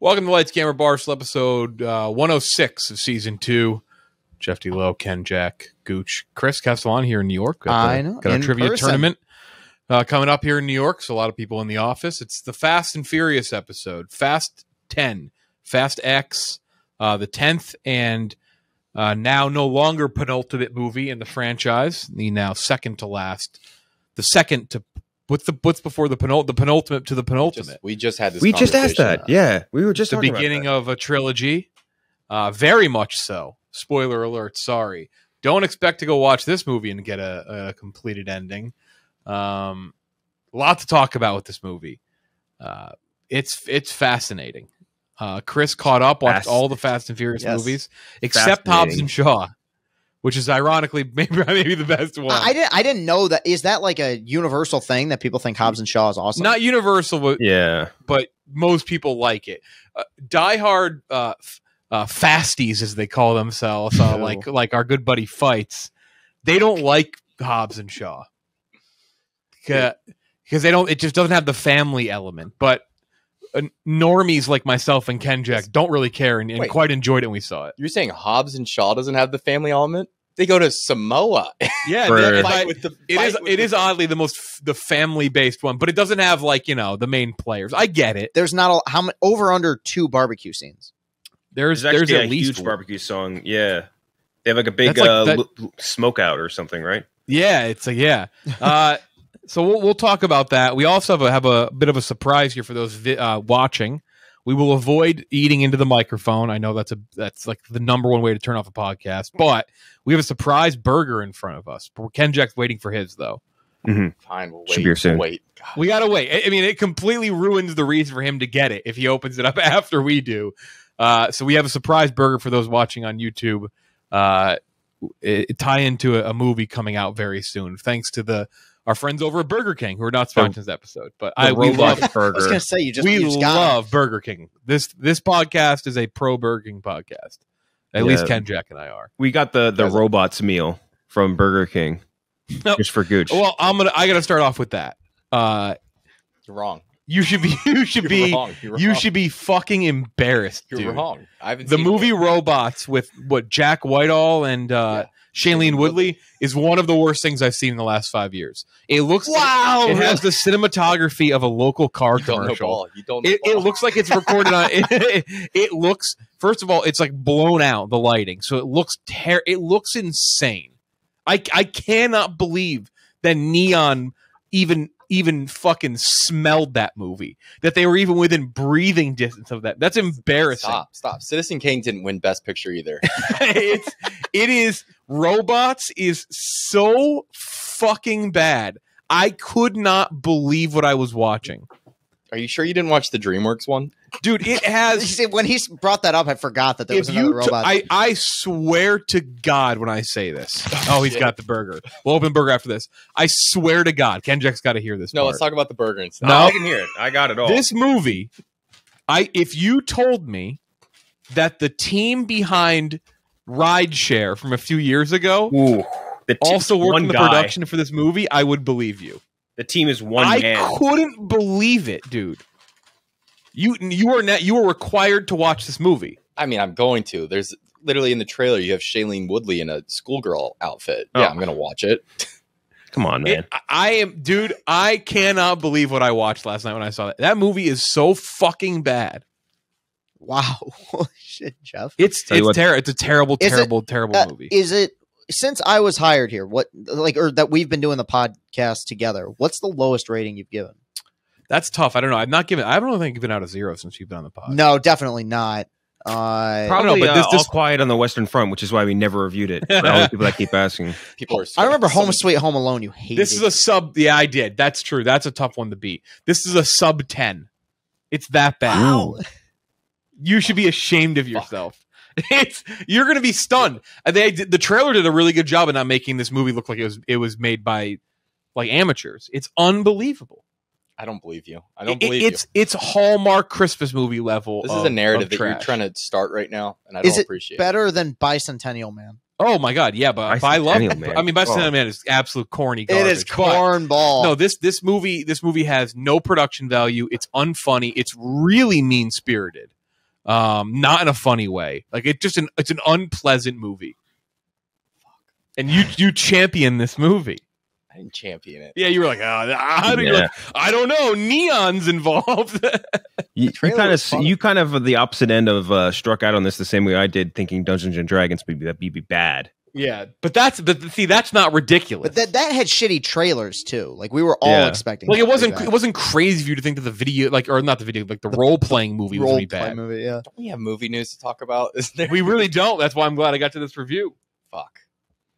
Welcome to Lights Camera Barstool, episode 106 of season 2. Jeff D. Lowe, Ken Jack, Gooch, Chris Castellan here in New York. Got a trivia tournament coming up here in New York, so a lot of people in the office. It's the Fast and Furious episode, Fast 10, Fast X, the 10th, and now no longer penultimate movie in the franchise. The now second to last, the second to what's before the penultimate to the penultimate. We just had this. We just asked that. Yeah, we were just the talking beginning about of a trilogy. Very much so. Spoiler alert. Sorry. Don't expect to go watch this movie and get a completed ending. A lot to talk about with this movie. It's fascinating. Chris caught up, watched all the Fast and Furious movies, except Hobbs and Shaw, which is ironically maybe the best one. I didn't know that. Is that like a universal thing that people think Hobbs and Shaw is awesome? Not universal, but most people like it. Diehard fasties, as they call themselves, like our good buddy Fights, they don't like Hobbs and Shaw because they don't. It just doesn't have the family element. But normies like myself and Ken Jack don't really care and quite enjoyed it when we saw it. You're saying Hobbs and Shaw doesn't have the family element? They go to Samoa. Yeah, it is oddly the family based one, but it doesn't have the main players. I get it. There's not how many under 2 barbecue scenes. There's at a least huge barbecue song. Yeah, they have like a big smoke out or something, right? Yeah, it's so we'll talk about that. We also have a bit of a surprise here for those watching. We will avoid eating into the microphone. I know that's like the number one way to turn off a podcast, but we have a surprise burger in front of us. Ken Jack's waiting for his though. Mm-hmm. Fine, we'll wait. Should be here soon. Wait. We gotta wait. I mean, it completely ruins the reason for him to get it if he opens it up after we do. So we have a surprise burger for those watching on YouTube. Tie into a movie coming out very soon, thanks to our friends over at Burger King, who are not sponsoring this episode. But we love burger. I was going to say, we love Burger King. This podcast is a pro Burger King podcast. At least Ken Jack and I are. We got the robots meal from Burger King just for Gooch. Well, I got to start off with that. You're wrong. You should be fucking embarrassed, dude. You're wrong. I haven't the seen movie Robots with Jack Whitehall and Shailene Woodley is one of the worst things I've seen in the last 5 years. It looks It has the cinematography of a local car commercial. It looks like it's recorded on. It looks, first of all, it's like blown out, the lighting, so it looks it looks insane. I cannot believe that Neon even fucking smelled that movie, that they were even within breathing distance of that. That's embarrassing. Stop. Citizen Kane didn't win Best Picture either. It is Robots is so fucking bad. I could not believe what I was watching. Are you sure you didn't watch the DreamWorks one? Dude, it has... When he brought that up, I forgot that there was another robot. I swear to God when I say this. Oh, he's got the burger. We'll open the burger after this. I swear to God. Ken Jack's got to hear this. No, let's talk about the burger instead. No, I can hear it. I got it all. This movie, if you told me that the team behind Rideshare from a few years ago also worked in the production for this movie, I would believe you. The team is one man. I couldn't believe it, dude. You were required to watch this movie. I mean, I'm going to. There's literally in the trailer you have Shailene Woodley in a schoolgirl outfit. Yeah, I'm gonna watch it. Come on, man. I cannot believe what I watched last night when I saw that. That movie is so fucking bad. Wow. Holy shit, Jeff. It's a terrible movie. Is it, since I was hired here, or that we've been doing the podcast together, what's the lowest rating you've given? That's tough. I don't know. I don't think I've given out a 0 since you've been on the pod. No, definitely not. Probably but this quiet on the Western Front, which is why we never reviewed it. For all the people that keep asking. I remember Home Sweet Home Alone. You hated. This is a sub. Yeah, I did. That's true. That's a tough one to beat. This is a sub 10. It's that bad. Wow. You should be ashamed of yourself. You're going to be stunned. The trailer did a really good job of not making this movie look like it was made by like amateurs. It's unbelievable. I don't believe you. I don't believe you. It's Hallmark Christmas movie level. This is a narrative that you're trying to start right now, and I don't appreciate it. Is it better than Bicentennial Man? Oh my God, yeah, but I love it. I mean, Bicentennial Man is absolute corny garbage. It is cornball. No, this movie has no production value. It's unfunny. It's really mean spirited. not in a funny way. Like it's an unpleasant movie. And you champion this movie. I didn't champion it. Yeah, you were like, like, I don't know, Neon's involved. you kind of the opposite end of struck out on this the same way I did, thinking Dungeons and Dragons would be bad. Yeah, but that's not ridiculous. But that had shitty trailers too. Like we were all expecting. Like it wasn't crazy for you to think that the video, like, or not the video, like the role playing movie was gonna be bad. Movie, yeah. Don't we have movie news to talk about? Isn't there? We really don't. That's why I'm glad I got to this review. Fuck.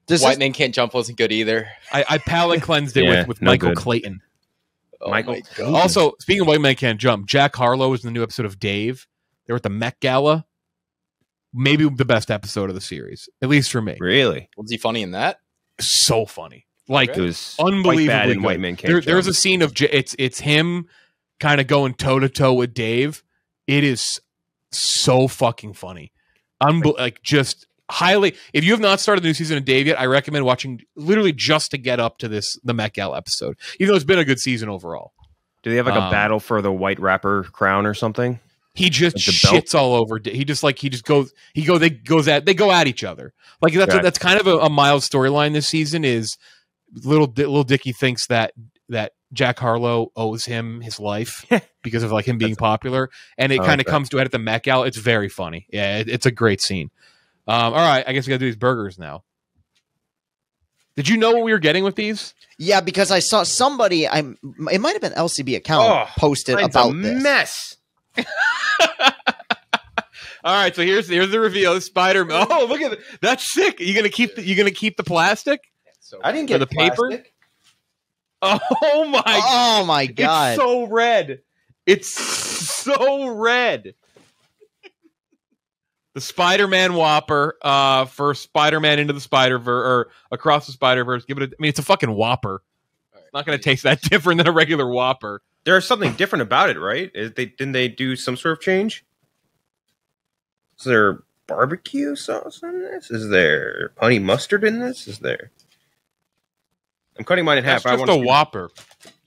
White Man Can't Jump wasn't good either. I palate cleansed it with Michael Clayton. Oh Michael. Also, speaking of White Man Can't Jump, Jack Harlow is in the new episode of Dave. They were at the Met Gala. Maybe the best episode of the series, at least for me. Really? Was he funny in that? So funny. Like, it was unbelievably bad in good. White Man Can't Jump. There's a scene of it's him kind of going toe to toe with Dave. It is so fucking funny. Like, just highly. If you have not started the new season of Dave yet, I recommend watching literally just to get up to the Met Gala episode. Even though it's been a good season overall. Do they have like a battle for the white rapper crown or something? He just shits all over. They go at each other. Like that's kind of a mild storyline this season. Is little Dicky thinks that Jack Harlow owes him his life because of like him being popular, and it kind of comes to it at the Met Gala. It's very funny. Yeah, it's a great scene. All right, I guess we got to do these burgers now. Did you know what we were getting with these? Yeah, because I saw somebody. It might have been LCB account posted about this mess. All right, so here's the reveal. Spider-Man. Oh, look at that! That's sick. You gonna keep the plastic? I didn't get the paper. Plastic. Oh my god! It's so red. It's so red. The Spider-Man Whopper for Spider-Man Into the Spider-Verse or Across the Spider-Verse. It's a fucking Whopper. It's not going to taste that different than a regular Whopper. There's something different about it, right? Didn't they do some sort of change? Is there barbecue sauce in this? Is there honey mustard in this? Is there? I'm cutting mine in half. That's just a Whopper.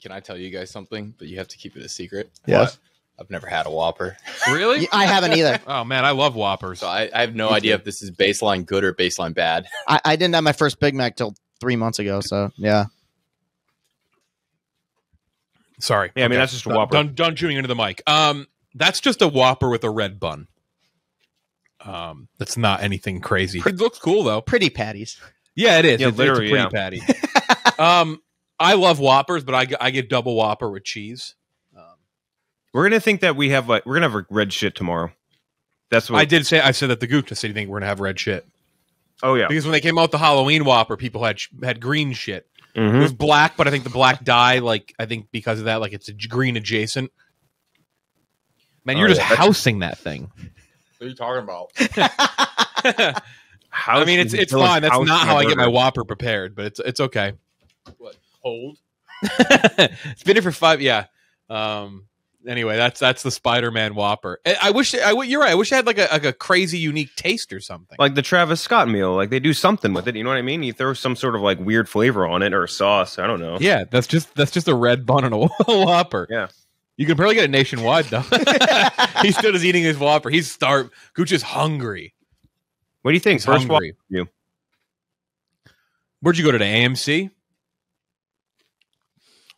Can I tell you guys something? But you have to keep it a secret. Yes. I've never had a Whopper. Really? I haven't either. Oh man, I love Whoppers. So I have no idea if this is baseline good or baseline bad. I didn't have my first Big Mac till 3 months ago. So yeah. Sorry. Yeah, I mean that's just a Whopper. Done chewing into the mic. That's just a Whopper with a red bun. That's not anything crazy. It looks cool though. Pretty patties. Yeah, it is. Yeah, it's a pretty patty. I love Whoppers, but I get double Whopper with cheese. We're gonna think that we're gonna have red shit tomorrow. That's what I did say. I said that the Gooch. I said, "You think we're gonna have red shit?" Oh yeah, because when they came out with the Halloween Whopper, people had green shit. Mm-hmm. It was black, but I think the black dye, like I think because of that, like it's a green adjacent. Man, you're just housing that thing. What are you talking about? I mean, it's fine. That's not how I get my Whopper prepared, but it's okay. What? Hold? It's been here for 5. Yeah. Anyway, that's the Spider-Man Whopper. I wish you're right. I wish it had like a crazy unique taste or something. Like the Travis Scott meal. Like they do something with it. You know what I mean? You throw some sort of like weird flavor on it or a sauce. I don't know. Yeah, that's just a red bun and a Whopper. Yeah. You can probably get it nationwide though. He still is eating his Whopper. He's starved. Gooch is hungry. What do you think? He's hungry. Where'd you go today? AMC?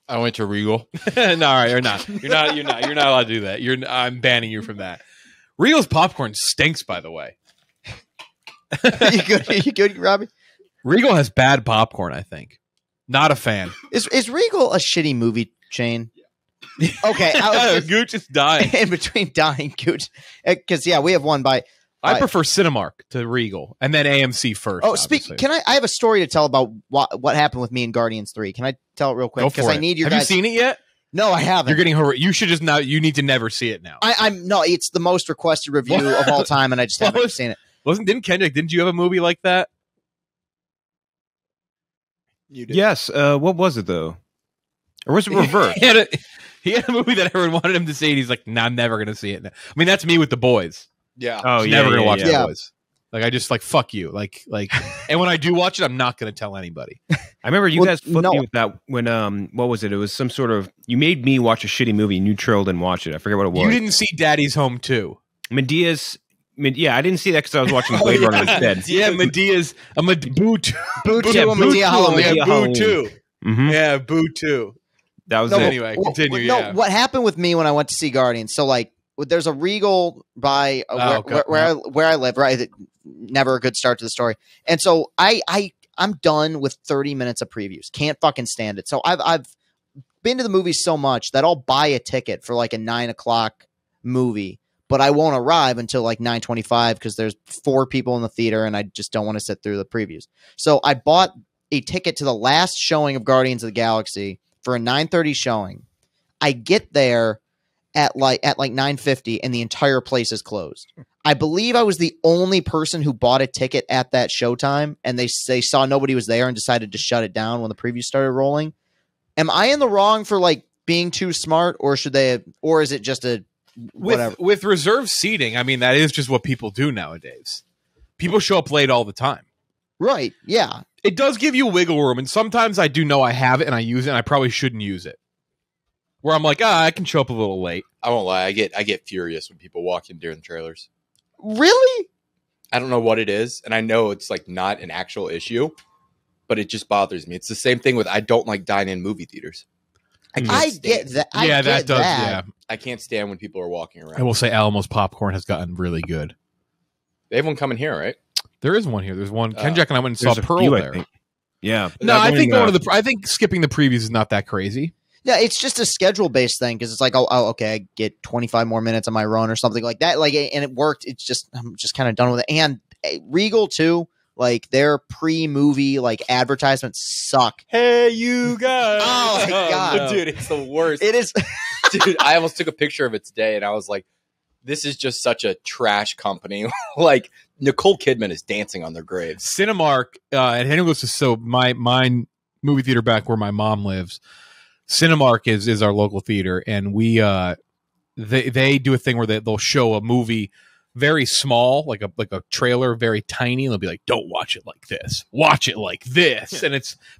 I went to Regal. No, all right, you're not. You're not allowed to do that. I'm banning you from that. Regal's popcorn stinks, by the way. You good, Robbie? Regal has bad popcorn, I think. Not a fan. Is Regal a shitty movie chain? Okay, Gooch is dying. In between dying, Gooch. Because we have one by. I prefer Cinemark to Regal, and then AMC first. Oh, I have a story to tell about what happened with me in Guardians 3. Can I tell it real quick? Because I need your guys. Have you seen it yet? No, I haven't. You're getting horrific. You should just not. You need to never see it now. No, it's the most requested review of all time, and I just haven't seen it. Didn't you have a movie like that? You did. Yes. What was it though? Or was it reversed? He had a movie that everyone wanted him to see, and he's like, "Nah, I'm never going to see it." I mean, that's me with The Boys. Yeah. Oh, never going to watch The Boys. Like, I just like, fuck you. Like, and when I do watch it, I'm not going to tell anybody. I remember you guys flipped me with that when, what was it? It was some sort of, you made me watch a shitty movie and you trailed and watched it. I forget what it was. You didn't see Daddy's Home 2. Medea's. Yeah, I didn't see that because I was watching Blade Runner instead. Yeah, Medea's Boo 2. Boo 2 and Medea Halloween. Yeah, Boo 2. Mm-hmm. Yeah, Boo 2. That was No, it. anyway, continue. No, what happened with me when I went to see Guardians? So like, there's a Regal by where I live. Right, never a good start to the story. And so I'm done with 30 minutes of previews. Can't fucking stand it. So I've been to the movies so much that I'll buy a ticket for like a 9:00 movie, but I won't arrive until like 9:25 because there's 4 people in the theater and I just don't want to sit through the previews. So I bought a ticket to the last showing of Guardians of the Galaxy for a 9:30 showing. I get there at like 9:50 and the entire place is closed. I believe I was the only person who bought a ticket at that showtime, and they saw nobody was there and decided to shut it down when the preview started rolling. Am I in the wrong for like being too smart, or should they have, or is it just a whatever? With reserved seating, I mean, that is just what people do nowadays. People show up late all the time. Right. Yeah. It does give you wiggle room, and sometimes I do know I have it and I use it, and I probably shouldn't use it. Where I'm like, I can show up a little late. I won't lie. I get furious when people walk in during the trailers. Really? I don't know what it is, and I know it's like not an actual issue, but it just bothers me. It's the same thing with I don't like dine-in movie theaters. I get that. That does. Yeah, I can't stand when people are walking around. I will say Alamo's popcorn has gotten really good. They have one coming here, right? There is one here. There's one. Kenjack and I went and saw There's a Pearl few, I there. think. Yeah. No, I think I think skipping the previews is not that crazy. Yeah, it's just a schedule-based thing because it's like, oh, okay, I get 25 more minutes on my run or something like that. Like, and it worked. It's just I'm just kind of done with it. And Regal too, like their pre-movie like advertisements suck. Hey, you guys! Oh my god, dude, it's the worst. It is, dude. I almost took a picture of it today, and I was like, "This is just such a trash company." Like Nicole Kidman is dancing on their graves. Cinemark, and anyone goes to my movie theater back where my mom lives. Cinemark is our local theater, and we they do a thing where they'll show a movie very small, like a trailer, very tiny, and they'll be like, "Don't watch it like this, watch it like this." And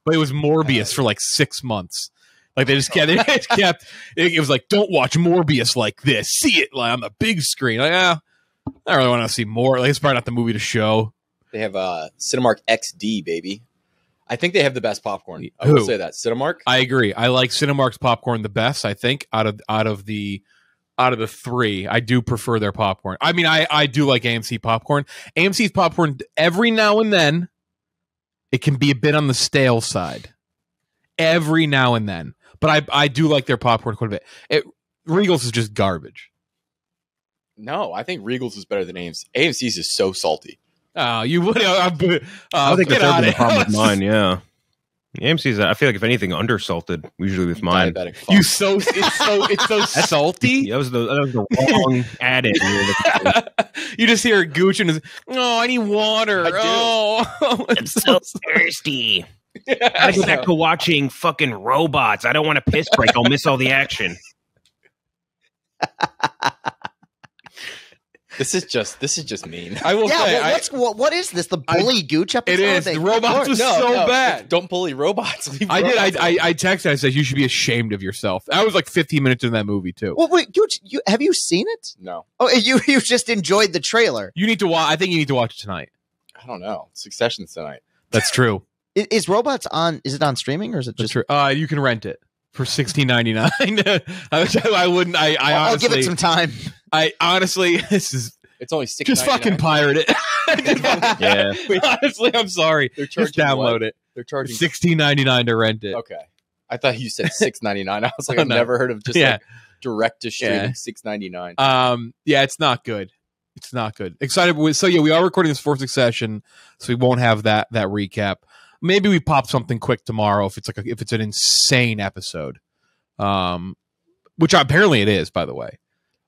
but it was Morbius for like 6 months. Like they just kept it was like, "Don't watch Morbius like this, see it like on the big screen." Like, I don't really want to see more. Like it's probably not the movie to show. They have Cinemark XD, baby. I think they have the best popcorn. I Who? will say that. Cinemark? I agree. I like Cinemark's popcorn the best, I think, out of the 3. I do prefer their popcorn. I mean, I do like AMC popcorn. AMC's popcorn, every now and then, it can be a bit on the stale side. Every now and then. But I do like their popcorn quite a bit. Regal's is just garbage. No, I think Regal's is better than AMC. AMC's is so salty. Oh, you would. I think get that's out the of problem with here. mine. Yeah, AMC's. I feel like if anything, undersalted usually with mine. Diabetic fuck. It's so salty. That was the wrong adage. You just hear Gooch and his, "Oh, I need water." I do. Oh, I'm so thirsty. I go back to watching fucking robots. I don't want a piss break. I'll miss all the action. This is just mean. I will say, what is this? The bully Gooch episode? it is. The robots was so bad. Don't bully robots. Leave I did. robots I texted. I said you should be ashamed of yourself. I was like 15 minutes in that movie too. Well, wait, Gooch, have you seen it? No, Oh, you just enjoyed the trailer. You need to watch. I think you need to watch it tonight. I don't know. Succession's tonight. That's true. Is Robots on? Is it on streaming or is it That's just? true. You can rent it for $16.99. I wouldn't. I I'll honestly, give it some time. I honestly, this is It's only $6.99. just fucking pirate it. Yeah. Honestly, I'm sorry. They're Just charging download what? it. They're charging $16.99 to rent it. Okay. I thought you said $6.99. I was like, Oh, I've no. never heard of just Yeah. like direct to streaming Yeah. $6.99. Yeah, it's not good. It's not good. Excited. So yeah, we are recording this for Succession, so we won't have that recap. Maybe we pop something quick tomorrow if it's an insane episode, which apparently it is. By the way,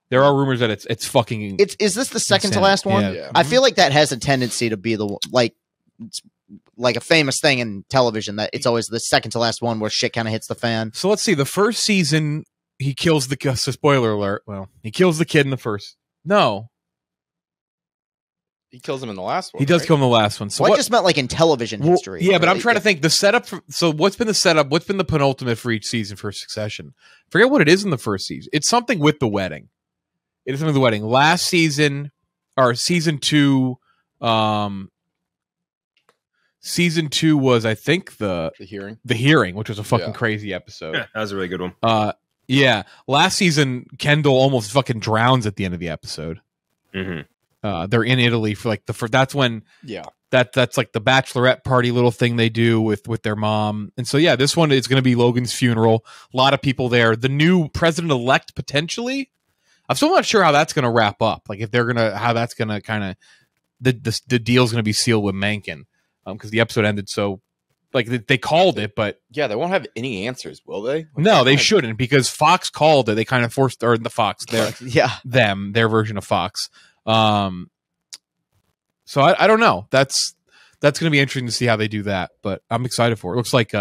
there are rumors that it's fucking. Is this the second to insane. last one? Yeah. Yeah. I feel like that has a tendency to be it's like a famous thing in television that it's always the second to last one where shit kind of hits the fan. So let's see. The first season, he kills the. So spoiler alert. Well, he kills the kid in the first. No, He kills him in the last one. he does right? kill him in the last one. So Well, I what? just meant like in television Well, history. yeah, but I'm Like, trying to think the setup. So what's been the setup? What's been the penultimate for each season for Succession? Forget what it is in the first season. It's something with the wedding. It is something with the wedding. Last season, or season 2, season 2 was, I think, the hearing, which was a fucking crazy episode. Yeah, that was a really good one. Yeah. Last season, Kendall almost fucking drowns at the end of the episode. Mm-hmm. They're in Italy for like that's when that's like the bachelorette party little thing they do with their mom. And so this one is going to be Logan's funeral. A lot of people there. The new president-elect potentially. I'm still not sure how that's going to wrap up. Like if they're going to, how that's going to kind of, the deal's going to be sealed with Mencken. Because the episode ended so, like they called it, but they won't have any answers, will they? Like, no, they shouldn't, because Fox called it. They kind of forced, or the Fox, their version of Fox. So I don't know. That's going to be interesting to see how they do that. But I'm excited for it. It looks like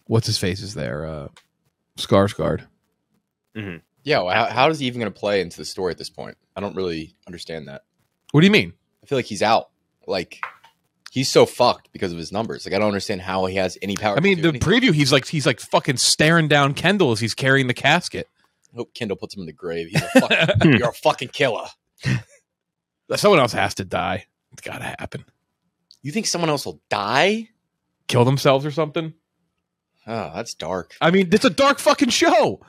what's his face is there? Skarsgård. Mm-hmm. Yeah. Well, how is he even going to play into the story at this point? I don't really understand that. What do you mean? I feel like he's out. Like he's so fucked because of his numbers. Like I don't understand how he has any power. I mean, the preview, he's like fucking staring down Kendall as he's carrying the casket. I hope Kendall puts him in the grave. He's a fucking, you're a fucking killer. Someone else has to die. It's got to happen. You think someone else will die? Kill themselves or something? Oh, that's dark. I mean, it's a dark fucking show.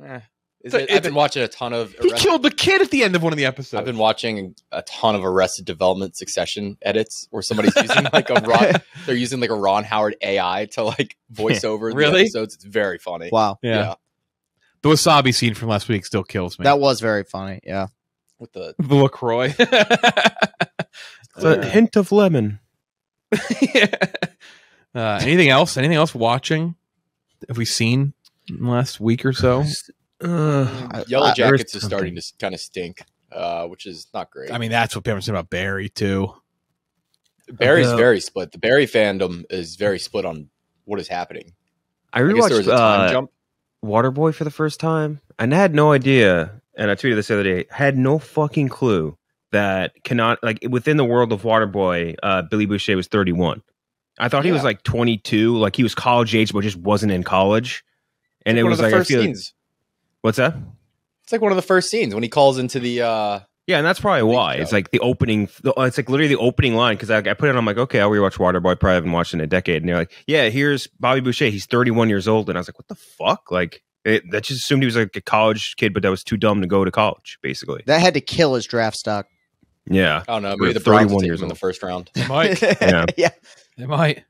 I've been watching a ton of... He killed the kid at the end of one of the episodes. I've been watching a ton of Arrested Development Succession edits where somebody's using like they're using like a Ron Howard AI to like voice over the episodes. It's very funny. Wow. Yeah. The wasabi scene from last week still kills me. That was very funny. Yeah. With the LaCroix. It's a hint of lemon. Anything else? Anything else watching? Have we seen in the last week or so? Yellow Jackets is starting to kind of stink, which is not great. I mean, that's what people say about Barry too. Barry's very split. The Barry fandom is very split on what is happening. I rewatched there was a time jump. Waterboy for the first time, and I had no idea. And I tweeted this the other day. Had no fucking clue that within the world of Waterboy, Billy Boucher was 31. I thought he was like 22, like he was college age, but just wasn't in college. And it was like first scenes. What's that? It's like one of the first scenes when he calls into the. Yeah, and that's probably why. It's like the opening. It's like literally the opening line, because I put it on. I'm like, okay, I'll rewatch Waterboy. Probably haven't watched it in a decade. And they're like, yeah, here's Bobby Boucher. He's 31 years old. And I was like, what the fuck? Like, that just assumed he was like a college kid, but that was too dumb to go to college, basically. That had to kill his draft stock. Yeah. I don't know. Maybe the Browns will take him in the first round. They might. Yeah. They might.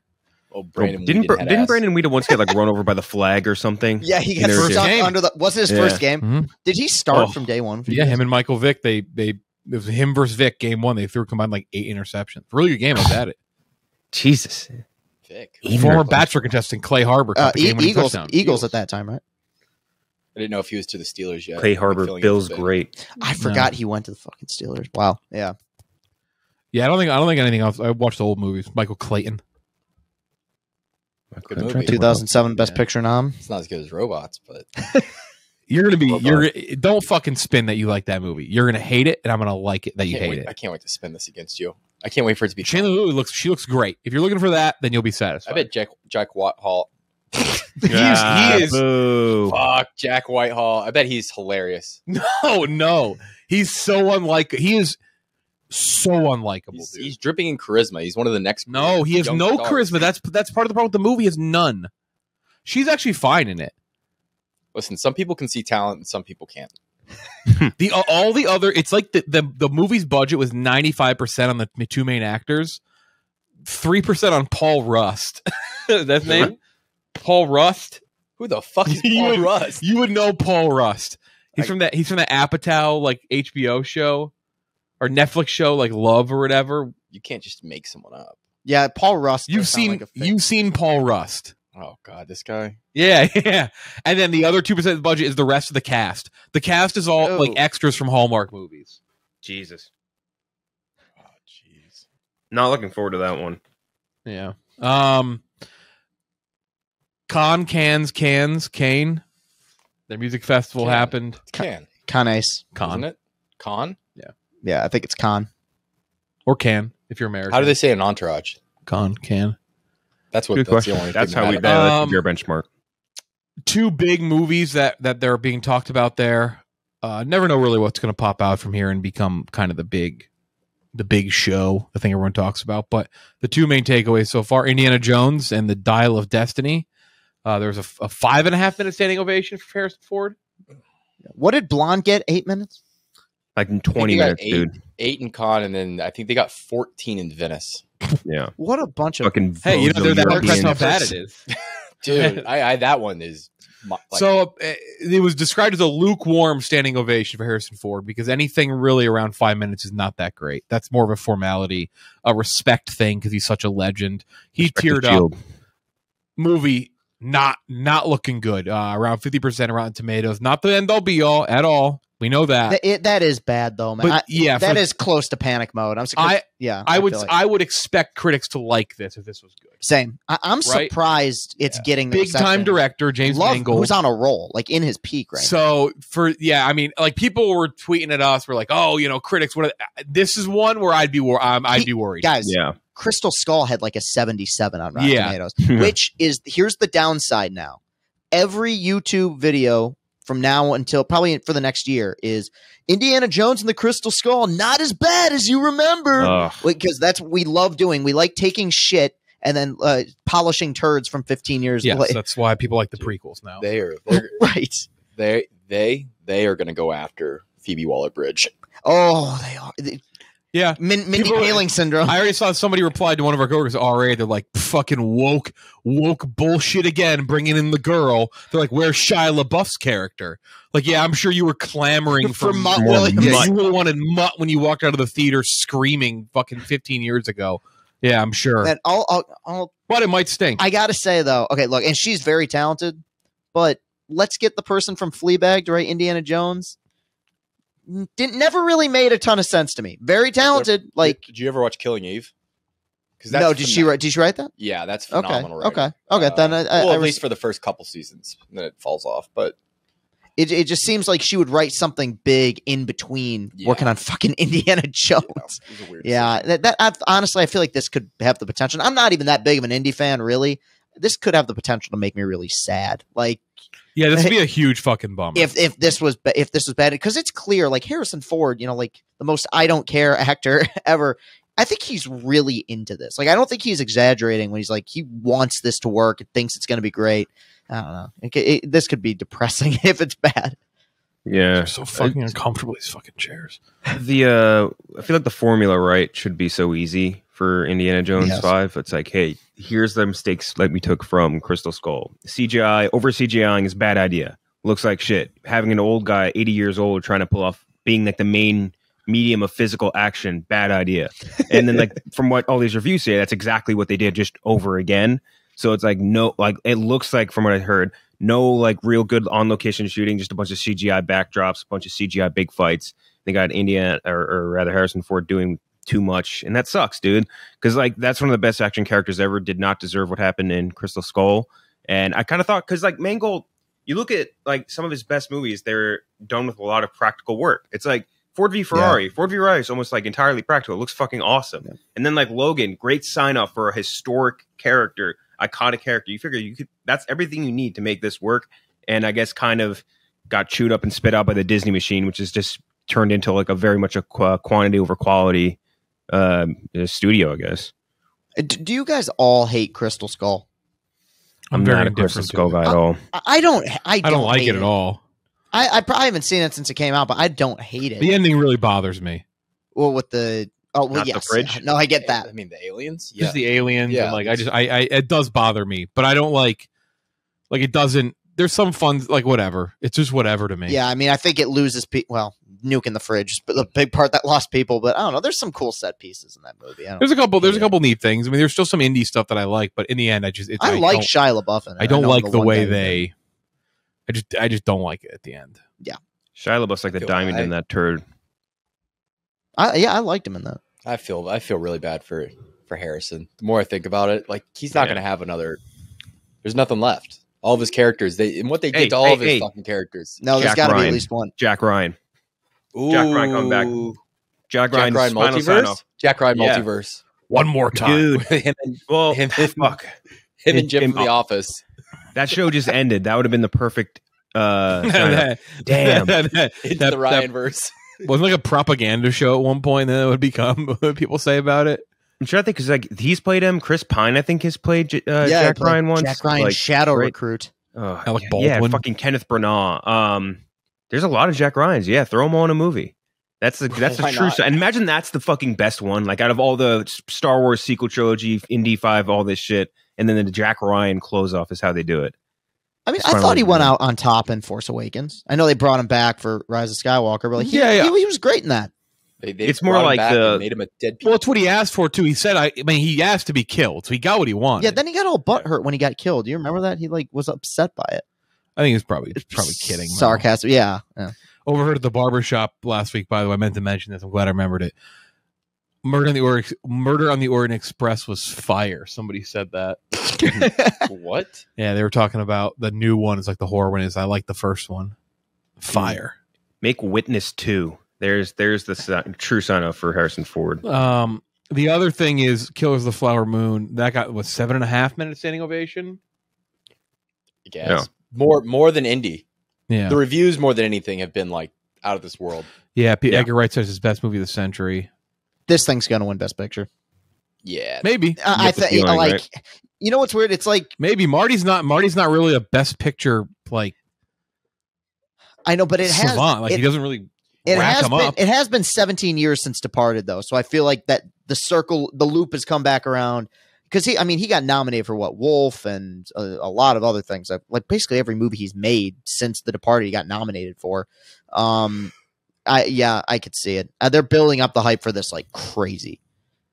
Oh, Brandon didn't Brandon Weeden once get like run over by the flag or something? Yeah, he got stuck under the. Wasn't his first game? Mm-hmm. Did he start from day one? Yeah, him and Michael Vick. It was him versus Vick game one. They threw combined like 8 interceptions. Really good game. I was at it. Jesus. Vick. Former Bachelor contestant Clay Harbor. Eagles at that time, right? I didn't know if he was to the Steelers yet. Clay Harbor, Bill's great. I forgot he went to the fucking Steelers. Wow. Yeah. Yeah, I don't think anything else. I watched the old movies. Michael Clayton. Good movie. 2007 Best Picture nom. It's not as good as Robots, but don't fucking spin that you like that movie. You're gonna hate it, and I'm gonna like it that you hate it. I can't wait to spin this against you. I can't wait for it to be. Chandler Lewis looks great. If you're looking for that, then you'll be satisfied. I bet Jack Whitehall. He is. Fuck Jack Whitehall. I bet he's hilarious. No, he's so unlike. He is. So unlikable, dude. He's dripping in charisma. He's one of the next. No, he has no charisma. That's part of the problem with the movie. Is none. She's actually fine in it. Listen, some people can see talent and some people can't. All the other, it's like the movie's budget was 95% on the 2 main actors, 3% on Paul Rust. That's name. Paul Rust. Who the fuck is Paul Rust? You would know Paul Rust. He's from that Apatow like HBO show. Or Netflix show like Love or whatever. You can't just make someone up. Yeah, Paul Rust. You've seen Paul Rust. Oh God, this guy. Yeah. And then the other 2% of the budget is the rest of the cast. The cast is all like extras from Hallmark movies. Jesus. Oh jeez. Not looking forward to that one. Yeah. Kane. Their music festival happened. Cannes, isn't it? Con. Yeah, I think it's Con. Or Can, if you're American. How do they say an Entourage? Can. That's the only thing. That's how we that's your benchmark. two big movies that they're being talked about there. Never know really what's going to pop out from here and become kind of the big show, the thing everyone talks about. But the two main takeaways so far: Indiana Jones and the Dial of Destiny. There was a 5.5 minute standing ovation for Harrison Ford. What did Blonde get? 8 minutes? Like in 20 minutes, dude. 8 in Cannes, and then I think they got 14 in Venice. Yeah. What a bunch of fucking. Hey, you know they're that impressed how bad it is, dude. I that one is. Like, so it was described as a lukewarm standing ovation for Harrison Ford because anything really around 5 minutes is not that great. That's more of a formality, a respect thing because he's such a legend. He teared up. Movie not looking good. Around 50% Rotten Tomatoes. Not the end all be all at all. We know that. That is bad though, man. But, that is close to panic mode. I would expect critics to like this if this was good. Same. I'm surprised it's getting the big time director James Mangold, who's on a roll, like in his peak right now. So I mean, like people were tweeting at us, we're like, oh, critics. This is one where I'd be worried, guys. Yeah. Crystal Skull had like a 77 on Rotten Tomatoes, which is here's the downside now. Every YouTube video from now until probably for the next year is Indiana Jones and the Crystal Skull not as bad as you remember, because that's what we love doing. We like taking shit and then polishing turds from 15 years later. Yes, that's why people like the prequels now. They're right. They are going to go after Phoebe Waller-Bridge. Oh, they are. Yeah, Mindy Kaling syndrome. I already saw somebody replied to one of our coworkers, RA. They're like, fucking woke bullshit again, bringing in the girl. They're like, where's Shia LaBeouf's character? Like, yeah, I'm sure you were clamoring for Mutt Williams. Yeah, you really wanted Mutt when you walked out of the theater screaming fucking 15 years ago. Yeah, I'm sure. And but it might stink. I got to say, though, okay, look, and she's very talented, but let's get the person from Fleabag to write Indiana Jones. Never really made a ton of sense to me. Very talented. Did you ever watch Killing Eve? No, did she write that? Yeah, that's phenomenal. Okay. Then at least for the first couple seasons, then it falls off. But it just seems like she would write something big in between working on fucking Indiana Jones. Honestly, I feel like this could have the potential. I'm not even that big of an Indy fan, really. This could have the potential to make me really sad. Like. Yeah, this would be a huge fucking bummer. If this was bad, because it's clear, like Harrison Ford, like the most I don't care actor ever. I think he's really into this. Like, I don't think he's exaggerating when he's like he wants this to work and thinks it's going to be great. I don't know. This could be depressing if it's bad. Yeah, they're so fucking uncomfortable, these fucking chairs. I feel like the formula should be so easy for Indiana Jones 5. It's like, hey, here's the mistakes like we took from Crystal Skull. CGIing is a bad idea. Looks like shit. Having an old guy, 80 years old, trying to pull off being like the main medium of physical action, bad idea. And then like from what all these reviews say, that's exactly what they did just over again. So it's like it looks like from what I heard, no like real good on location shooting, just a bunch of CGI backdrops, a bunch of CGI big fights. They got or rather Harrison Ford doing too much, and that sucks, dude, because like that's one of the best action characters ever. Did not deserve what happened in Crystal Skull. And I kind of thought, because like Mangold, you look at like some of his best movies, they're done with a lot of practical work. It's like Ford v Ferrari. Ford v Ferrari is almost like entirely practical. It looks fucking awesome. And then like Logan, great sign off for a historic character, iconic character. You figure that's everything you need to make this work. And I guess kind of got chewed up and spit out by the Disney machine, which is just turned into like a very much a quantity over quality studio, I guess. Do you guys all hate Crystal Skull? I'm not a Crystal Skull guy at all. I don't like it at all. I probably haven't seen it since it came out, but I don't hate it. The ending really bothers me. Well, with the the fridge. No, I get that. I mean, the aliens. Just the aliens. Yeah. And, like it does bother me, but I don't like it doesn't. There's some fun, like whatever. It's just whatever to me. Yeah, I mean, I think it loses people. Well, nuking the fridge, but the big part that lost people. But I don't know. There's some cool set pieces in that movie. There's a couple neat things. I mean, there's still some indie stuff that I like, but in the end, I like Shia LaBeouf in it. I don't like the way they. I just don't like it at the end. Yeah, Shia LaBeouf's like the diamond in that turd. I liked him in that. I feel really bad for Harrison. The more I think about it, like he's not going to have another. There's nothing left. All of his characters, and what they did to all of his fucking characters. No, there's got to be at least one. Jack Ryan. Ooh. Jack Ryan coming back. Jack Ryan multiverse. Jack Ryan multiverse. One more time, dude. Him and Jim from The Office. That show just ended. That would have been the perfect. Damn, Into the Ryan verse. Wasn't like a propaganda show at one point. And then it would become what people say about it. I'm trying to think because like he's played him. Chris Pine, I think, has played Jack Ryan once. Jack Ryan, like, Shadow Recruit. Alec Baldwin. Yeah, fucking Kenneth Branagh. There's a lot of Jack Ryans. Yeah, throw them all in a movie. That's the true. And imagine that's the fucking best one. Like out of all the Star Wars sequel trilogy, Indy 5, all this shit, and then the Jack Ryan close off is how they do it. I mean, I thought he went out on top in Force Awakens. I know they brought him back for Rise of Skywalker, but like, he was great in that. It's more like made him a dead piece. Well, it's what he asked for too. He said, I mean, he asked to be killed, so he got what he wanted. Yeah, then he got all butthurt when he got killed. Do you remember that? He like was upset by it. I think he was probably kidding. Sarcasm. Yeah. Overheard at the barbershop last week, by the way. I meant to mention this. I'm glad I remembered it. Murder on the Orient Express was fire. Somebody said that. What? Yeah, they were talking about the new one. It's like the horror one is. I like the first one. Fire. Make Witness 2. There's the true sign up for Harrison Ford. The other thing is Killers of the Flower Moon. That got 7.5 minutes standing ovation. I guess more than Indy. Yeah, the reviews more than anything have been like out of this world. Yeah, Edgar Wright says it's best movie of the century. This thing's gonna win Best Picture. Yeah, maybe. I think right? You know what's weird? It's like maybe Marty's not really a Best Picture like. I know, but it has he doesn't really. It has been 17 years since Departed, though, so I feel like that the loop has come back around because he got nominated for Wolf and a lot of other things. Like basically every movie he's made since The Departed, he got nominated for. I could see it. They're building up the hype for this like crazy.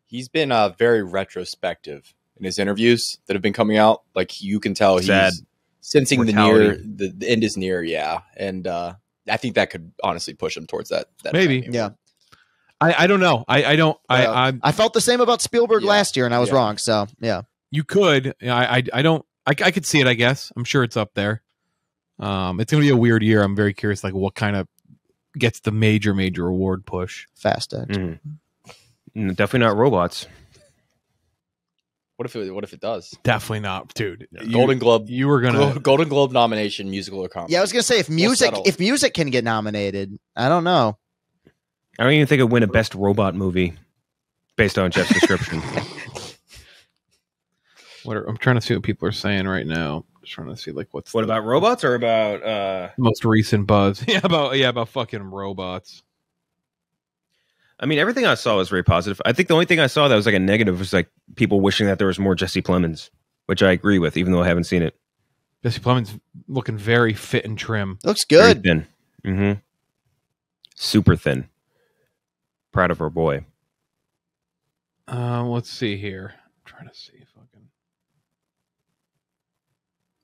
He's been very retrospective in his interviews that have been coming out. Like you can tell he's sensing the end is near. Yeah, and. I think that could honestly push him towards that maybe. Yeah. I don't know. I felt the same about Spielberg last year and I was wrong. So yeah, you could, I could see it. I guess I'm sure it's up there. It's going to be a weird year. I'm very curious, like what kind of gets the major award push. Fast X. Definitely not robots. What if it does? Definitely not, dude. Golden Globe. You were gonna Golden Globe nomination, musical or comedy. Yeah, I was gonna say if music can get nominated, I don't know. I don't even think it'd win a best robot movie based on Jeff's description. I'm trying to see what people are saying right now. Just trying to see like what about robots or about most recent buzz? about fucking robots. I mean, everything I saw was very positive. I think the only thing I saw that was like a negative was like people wishing that there was more Jesse Plemons, which I agree with, even though I haven't seen it. Jesse Plemons looking very fit and trim. Looks good. Very thin. Super thin. Proud of our boy. Let's see here. I'm trying to see fucking.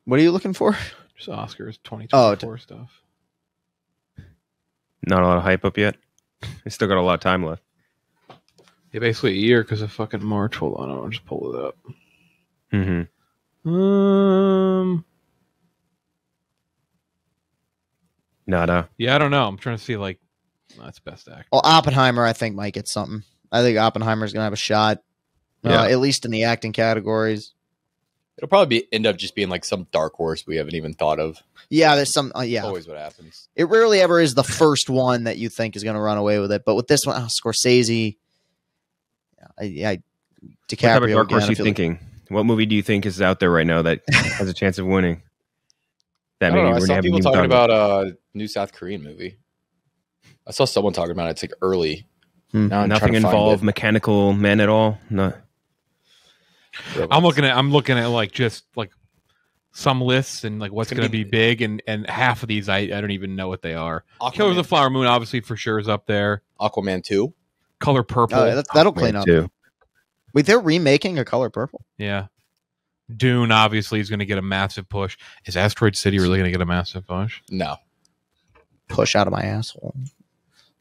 What are you looking for? Just Oscars 2024 stuff. Not a lot of hype up yet. I still got a lot of time left. Yeah, basically a year because of fucking March. Hold on, I'll just pull it up. Nada. Yeah, I don't know. I'm trying to see like that's best actor. Well, Oppenheimer, I think might get something. I think Oppenheimer's gonna have a shot. At least in the acting categories. It'll probably end up just being like some dark horse we haven't even thought of. Yeah, there's some. Always what happens. It rarely ever is the first one that you think is going to run away with it. But with this one, Scorsese, DiCaprio. What type of dark horse are you thinking? What movie do you think is out there right now that has a chance of winning? That maybe I saw people talking about a new South Korean movie. I saw someone talking about it. It's like early. Nothing involved mechanical men at all. No. I'm looking at like just like some lists and like what's going to be big and half of these I don't even know what they are. Killers of the Flower Moon obviously for sure is up there. Aquaman 2. Color Purple. That'll clean up. Too. Wait, they're remaking A Color Purple? Yeah. Dune obviously is going to get a massive push. Is Asteroid City really going to get a massive push? No. Push out of my asshole.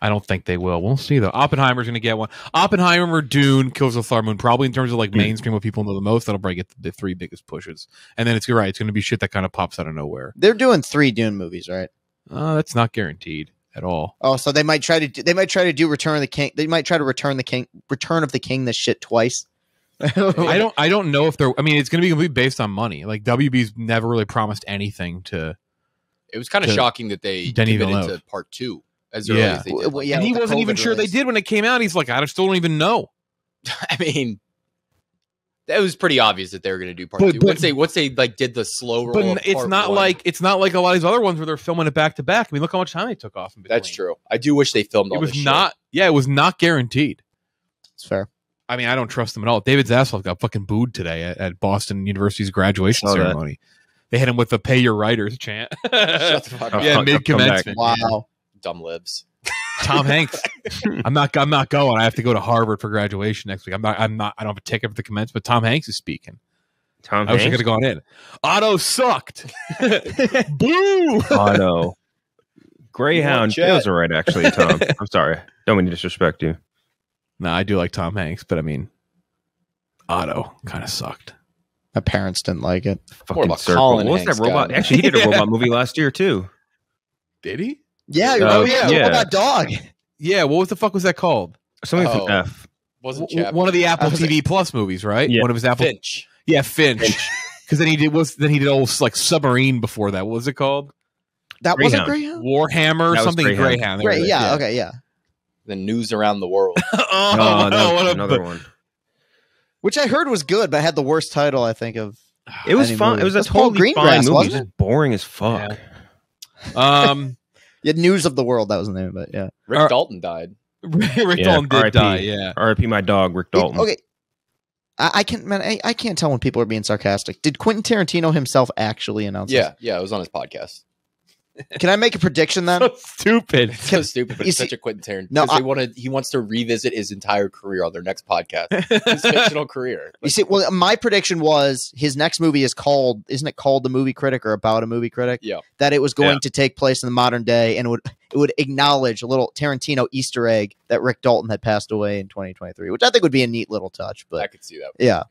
I don't think they will. We'll see though. Oppenheimer's going to get one. Oppenheimer, Dune, Killers of the Flower Moon. Probably in terms of like mainstream what people know the most. That'll probably get the three biggest pushes. And then it's right. It's going to be shit that kind of pops out of nowhere. They're doing 3 Dune movies, right? That's not guaranteed at all. Oh, so they might try to do Return of the King. They might try to Return of the King this shit twice. I don't know if they're. I mean, it's going to be completely based on money. Like WB's never really promised anything to. It was kind of shocking that they committed to part 2 as early as they did. Well, and he wasn't even sure they did when it came out. He's like, I still don't even know. I mean, it was pretty obvious that they were going to do part 2. Once they like did the slow roll. But it's not like a lot of these other ones where they're filming it back to back. I mean, look how much time they took off. That's true. I do wish they filmed all this shit. It was not guaranteed. It's fair. I mean, I don't trust them at all. David Zaslav got fucking booed today at Boston University's graduation ceremony. They hit him with the "Pay your writers" chant. Shut the fuck up. Yeah, mid commencement. Wow, dumb libs. Tom Hanks. I'm not going. I have to go to Harvard for graduation next week. I don't have a ticket for the commencement, but Tom Hanks is speaking. I wish I could have gone in. Otto sucked. Boo. Otto. Greyhound. That was all right, actually, Tom. I'm sorry. Don't mean to disrespect you. No, I do like Tom Hanks, but I mean, Otto kind of sucked. My parents didn't like it. More of a Colin What was that robot? Actually, he did a robot movie last year too. Did he? Yeah, robot dog. Yeah, what the fuck was that called? Something with an F. Wasn't one of the Apple TV Plus movies, right? Yeah. One of his Apple. Finch. Yeah, Finch. Because then he did old like Submarine before that. What was it called? That wasn't Greyhound. Warhammer or something. Greyhound. Yeah. Okay. Yeah. The News Around the World. Another one. Which I heard was good, but had the worst title, I think, of. It was fun. It was a totally fine movie. Just boring as fuck. Yeah. News of the World. That was the name of it. Yeah. Rick Dalton died. Rick Dalton did die. Yeah. R.I.P. my dog, Rick Dalton. Okay. I can't tell when people are being sarcastic. Did Quentin Tarantino himself actually announce this? Yeah, it was on his podcast. Can I make a prediction then? So stupid. It's so stupid, but it's such a Quentin Tarantino. No, he wants to revisit his entire career on their next podcast. His fictional career. You see, well, my prediction was his next movie isn't it called The Movie Critic or About a Movie Critic? Yeah. That it was going to take place in the modern day and it would acknowledge a little Tarantino Easter egg that Rick Dalton had passed away in 2023, which I think would be a neat little touch. But I could see that. Yeah.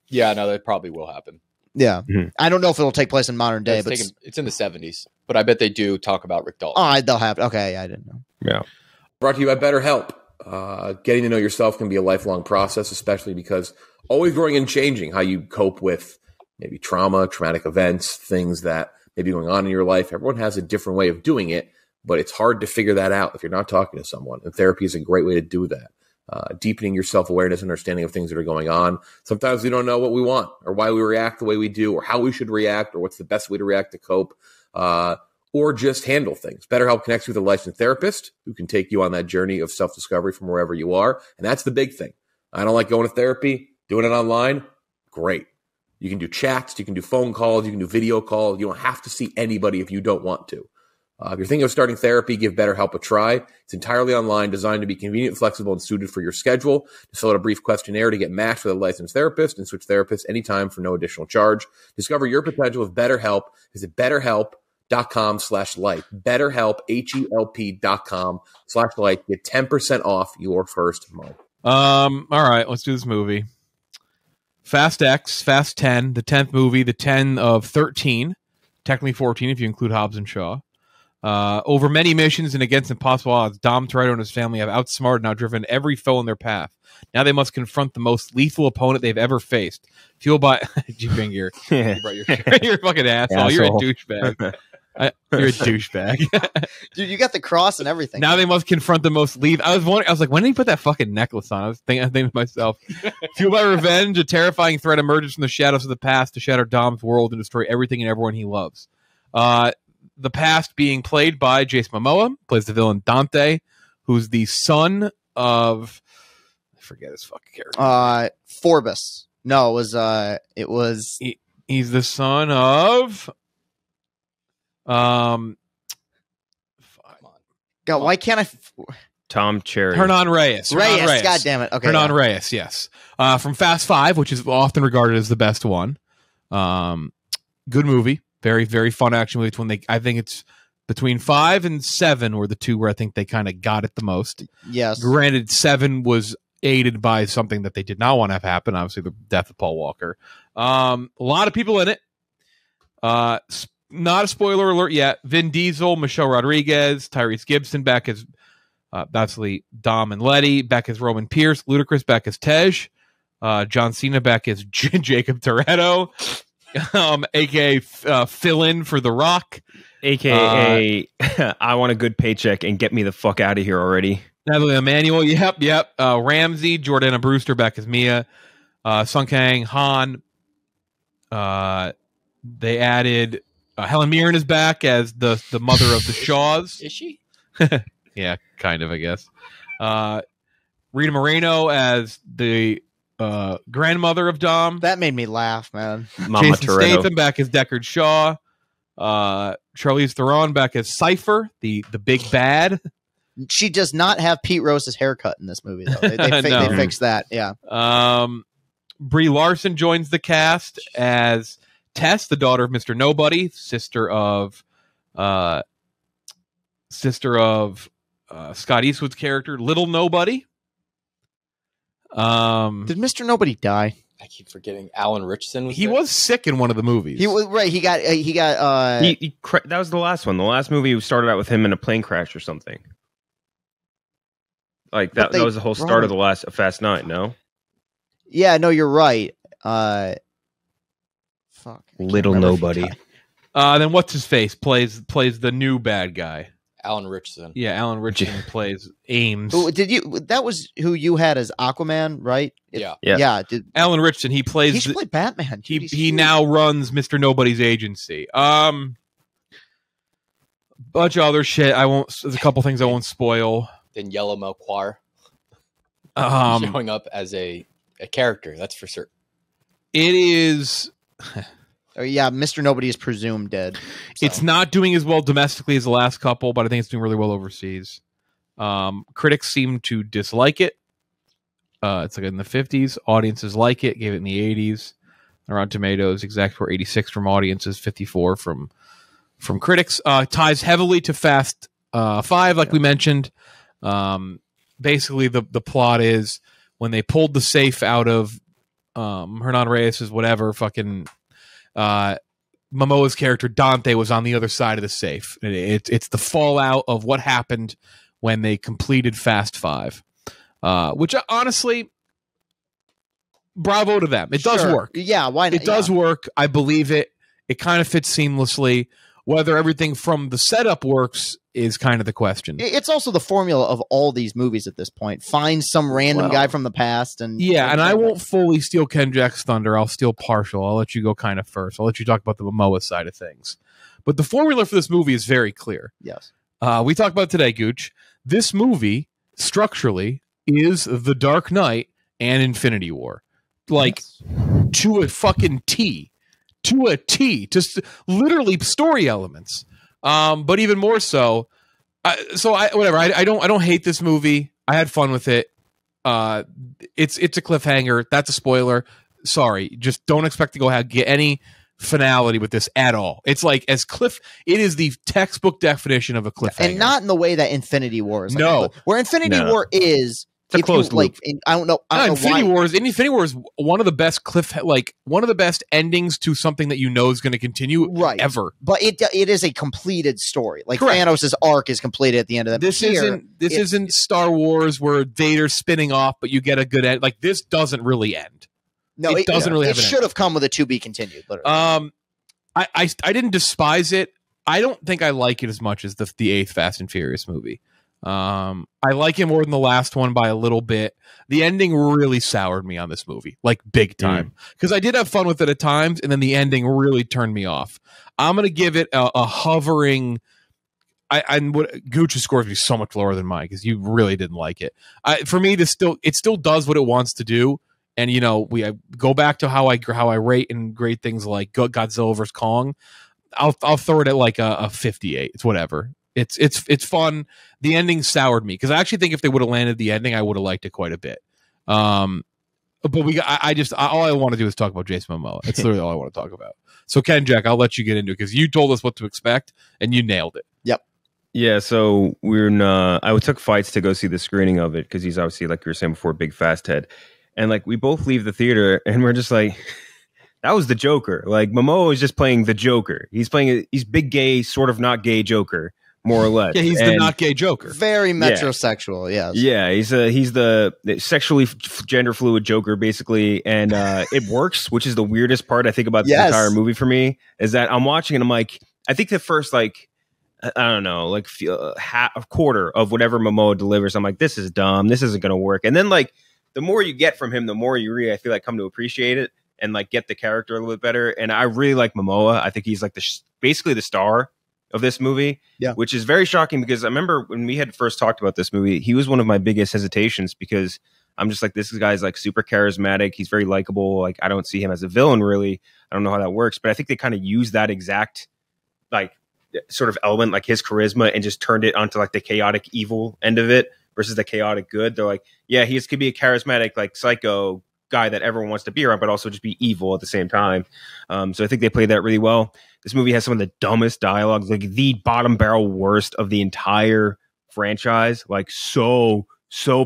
Yeah, no, that probably will happen. Yeah. Mm-hmm. I don't know if it'll take place in modern day, but it's in the 70s. But I bet they do talk about Rick Dalton. Oh, they'll have. Okay, I didn't know. Yeah. Brought to you by BetterHelp. Getting to know yourself can be a lifelong process, especially because always growing and changing how you cope with maybe trauma, traumatic events, things that may be going on in your life. Everyone has a different way of doing it, but it's hard to figure that out if you're not talking to someone. And therapy is a great way to do that. Deepening your self-awareness and understanding of things that are going on. Sometimes we don't know what we want or why we react the way we do or how we should react or what's the best way to react to cope or just handle things. BetterHelp connects you with a licensed therapist who can take you on that journey of self-discovery from wherever you are. And that's the big thing. I don't like going to therapy, doing it online. Great. You can do chats, you can do phone calls, you can do video calls. You don't have to see anybody if you don't want to. If you're thinking of starting therapy, give BetterHelp a try. It's entirely online, designed to be convenient, flexible, and suited for your schedule. Just fill out a brief questionnaire to get matched with a licensed therapist and switch therapists anytime for no additional charge. Discover your potential with BetterHelp. Visit BetterHelp.com/light. BetterHelp, HELP.com/light. Get 10% off your first month. All right, let's do this movie. Fast X, Fast 10, the 10th movie, the 10 of 13, technically 14 if you include Hobbs and Shaw. Over many missions and against impossible odds, Dom Toretto and his family have outsmarted and outdriven every foe in their path. Now they must confront the most lethal opponent they've ever faced. Fueled by you bring your you're a fucking asshole. You're a douchebag. You're a douchebag. Dude, you got the cross and everything. Now they must confront the most lethal. I was like, when did he put that fucking necklace on? I was thinking to myself, fueled by revenge, a terrifying threat emerges from the shadows of the past to shatter Dom's world and destroy everything and everyone he loves. The past being played by Jason Momoa, plays the villain Dante, who's the son of I forget his fucking character. Forbes. No, it was he's the son of God, why can't I Tom Cherry. Hernan Reyes. Reyes. God damn it. Okay. Hernan Reyes, yes. From Fast 5, which is often regarded as the best one. Good movie. Very, very fun action movie. I think it's between 5 and 7 were the two where I think they kind of got it the most. Yes. Granted, 7 was aided by something that they did not want to have happen. Obviously, the death of Paul Walker. A lot of people in it. Not a spoiler alert yet. Vin Diesel, Michelle Rodriguez, Tyrese Gibson back as basically Dom and Letty, back as Roman Pierce, Ludacris back as Tej. John Cena back as Jacob Toretto, aka fill-in for The Rock. AKA, I want a good paycheck and get me the fuck out of here already. Natalie Emanuel, yep. Ramsey, Jordana Brewster back as Mia. Sung Kang, Han. They added Helen Mirren is back as the mother of the Shaws. Is she? Yeah, kind of, I guess. Rita Moreno as the grandmother of Dom. That made me laugh, man. Mama Jason Toretto. Statham back as Deckard Shaw. Charlize Theron back as Cypher, the big bad. She does not have Pete Rose's haircut in this movie, though. They fixed that, yeah. Brie Larson joins the cast as Tess, the daughter of Mr. Nobody, sister of Scott Eastwood's character, Little Nobody. Did Mr. Nobody die? I keep forgetting Alan Richardson. He was sick in one of the movies. He was right. He got. That was the last one. The last movie started out with him in a plane crash or something. Like that was the whole start of the last Fast 9. No. Yeah, no, you're right. Fuck. Little Nobody. Then what's his face plays the new bad guy. Alan Richardson. Yeah, Alan Richardson plays Ames. That was who you had as Aquaman, right? Yeah. Alan Richardson. He plays. He should play Batman. He now runs Mr. Nobody's agency. Bunch of other shit. There's a couple things I won't spoil. Then Yellow Melchior showing up as a character. That's for certain. It is. Oh, yeah, Mr. Nobody is presumed dead. So. It's not doing as well domestically as the last couple, but I think it's doing really well overseas. Critics seem to dislike it. It's like in the 50s. Audiences like it. Gave it in the 80s. Rotten Tomatoes, exact score 86 from audiences, 54 from critics. Ties heavily to Fast 5, like we mentioned. Basically, the plot is when they pulled the safe out of Hernan Reyes' whatever fucking... Momoa's character Dante was on the other side of the safe. It's the fallout of what happened when they completed Fast 5, which honestly, bravo to them. It does work. Yeah, why not? It does work. I believe it. It kind of fits seamlessly. Whether everything from the setup works is kind of the question. It's also the formula of all these movies at this point. Find some random guy from the past. And I won't fully steal Ken Jack's thunder. I'll steal partial. I'll let you go kind of first. I'll let you talk about the Momoa side of things. But the formula for this movie is very clear. Yes. We talked about today, Gooch. This movie, structurally, is The Dark Knight and Infinity War. Like, to a fucking T. To a T, just literally story elements, but even more so. Whatever. I don't hate this movie. I had fun with it. It's a cliffhanger. That's a spoiler. Sorry, just don't expect to get any finality with this at all. It's like it is the textbook definition of a cliffhanger, and not in the way that Infinity War is. Where Infinity War is. It's a closed loop. I don't know Infinity War is one of the best one of the best endings to something that you know is going to continue ever. But it is a completed story. Like Thanos' arc is completed at the end of that. This isn't Star Wars where Vader's spinning off, but you get a good end. Like this doesn't really end. No, it doesn't really. It should have come with a to be continued. Literally. I didn't despise it. I don't think I like it as much as the 8th Fast and Furious movie. I like it more than the last one by a little bit. The ending really soured me on this movie, like big time, because I did have fun with it at times, and then the ending really turned me off. I'm gonna give it a hovering. Gooch's score would be so much lower than mine because you really didn't like it. For me, it still does what it wants to do, and I go back to how I rate and grade things like Godzilla vs Kong. I'll throw it at like a 58. It's whatever. It's fun. The ending soured me because I actually think if they would have landed the ending, I would have liked it quite a bit. But all I want to do is talk about Jason Momoa. It's literally all I want to talk about. So Ken Jack, I'll let you get into it because you told us what to expect and you nailed it. Yep. Yeah. So I took Fights to go see the screening of it because he's obviously, like you were saying before, big fast head, and like we both leave the theater and we're just like. That was the Joker. Like Momoa is just playing the Joker. He's big gay, sort of not gay Joker more or less. Yeah, he's the not gay Joker. Very metrosexual. Yes. Yeah, he's the sexually gender fluid Joker, basically, and it works, which is the weirdest part I think about this entire movie for me. Is that I'm watching and I'm like, I think the first like, I don't know, like a quarter of whatever Momoa delivers, I'm like, this is dumb. This isn't going to work. And then like the more you get from him, the more you really, I feel like, come to appreciate it and like get the character a little bit better. And I really like Momoa. I think he's like basically the star of this movie, which is very shocking because I remember when we had first talked about this movie, he was one of my biggest hesitations because I'm just like, this guy's like super charismatic. He's very likable. Like, I don't see him as a villain, really. I don't know how that works, but I think they kind of use that exact like sort of element, like his charisma, and just turned it onto like the chaotic evil end of it versus the chaotic good. They're like, yeah, he could be a charismatic, like psycho guy that everyone wants to be around, but also just be evil at the same time. So I think they played that really well. This movie has some of the dumbest dialogue, like the bottom barrel worst of the entire franchise, like so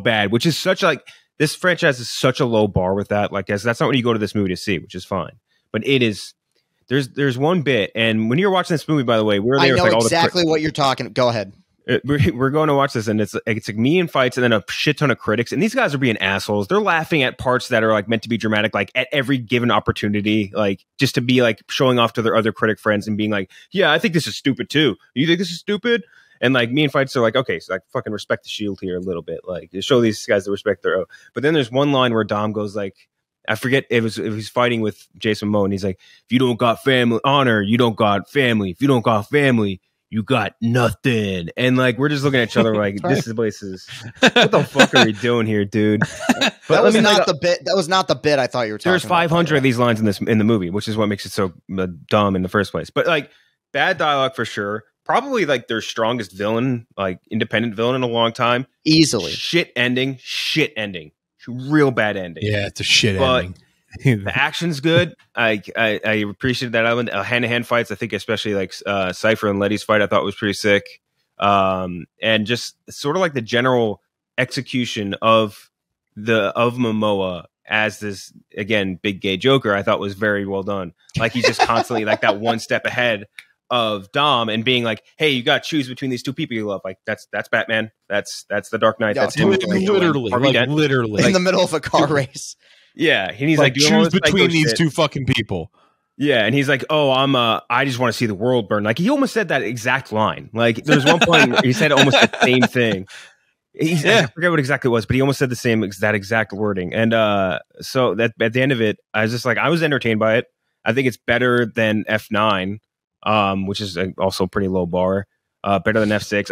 bad, which is such like, this franchise is such a low bar with that. Like, that's not what you go to this movie to see, which is fine. But it is, there's one bit, and when you're watching this movie, by the way, we're there. I know like exactly what you're talking. Go ahead. We're going to watch this, and it's like me and fights, and then a shit ton of critics, and these guys are being assholes. They're laughing at parts that are like meant to be dramatic, like at every given opportunity, like just to be like showing off to their other critic friends and being like, "Yeah, I think this is stupid too. You think this is stupid?" And like me and fights are like, "Okay, so like fucking respect the Shield here a little bit, like show these guys the respect their own." But then there's one line where Dom goes like, I forget it was he's fighting with Jason Momoa, and he's like, "If you don't got family honor, you don't got family. If you don't got family, you got nothing." And like we're just looking at each other like, this is what the fuck are we doing here, dude? But that was not the bit. That was not the bit I thought you were talking about. There's 500 of these lines in the movie, which is what makes it so dumb in the first place. But like bad dialogue for sure. Probably like their strongest villain, like independent villain in a long time. Easily. Shit ending. Real bad ending. Yeah, it's a shit ending. The action's good. I appreciated that element. Hand-to-hand fights, I think, especially like Cypher and Letty's fight, I thought was pretty sick. And just sort of like the general execution of Momoa as this, again, big gay Joker, I thought was very well done. Like he's just constantly like that one step ahead of Dom and being like, "Hey, you got to choose between these two people you love." Like that's Batman. That's the Dark Knight. Yeah, that's him. Literally in the middle of a car race. Yeah, and he's like choose between these two fucking people. Yeah, and he's like, "Oh, I just want to see the world burn." Like he almost said that exact line. Like there's one point where he said almost the same thing. I forget what exactly it was, but he almost said that exact wording. And so that at the end of it, I was just like, I was entertained by it. I think it's better than F9. Which is also a pretty low bar. Better than F6.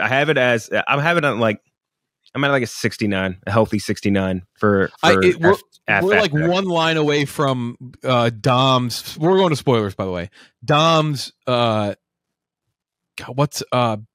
I'm at like a 69, a healthy 69 for we're like one line away from Dom's. We're going to spoilers, by the way. Dom's what's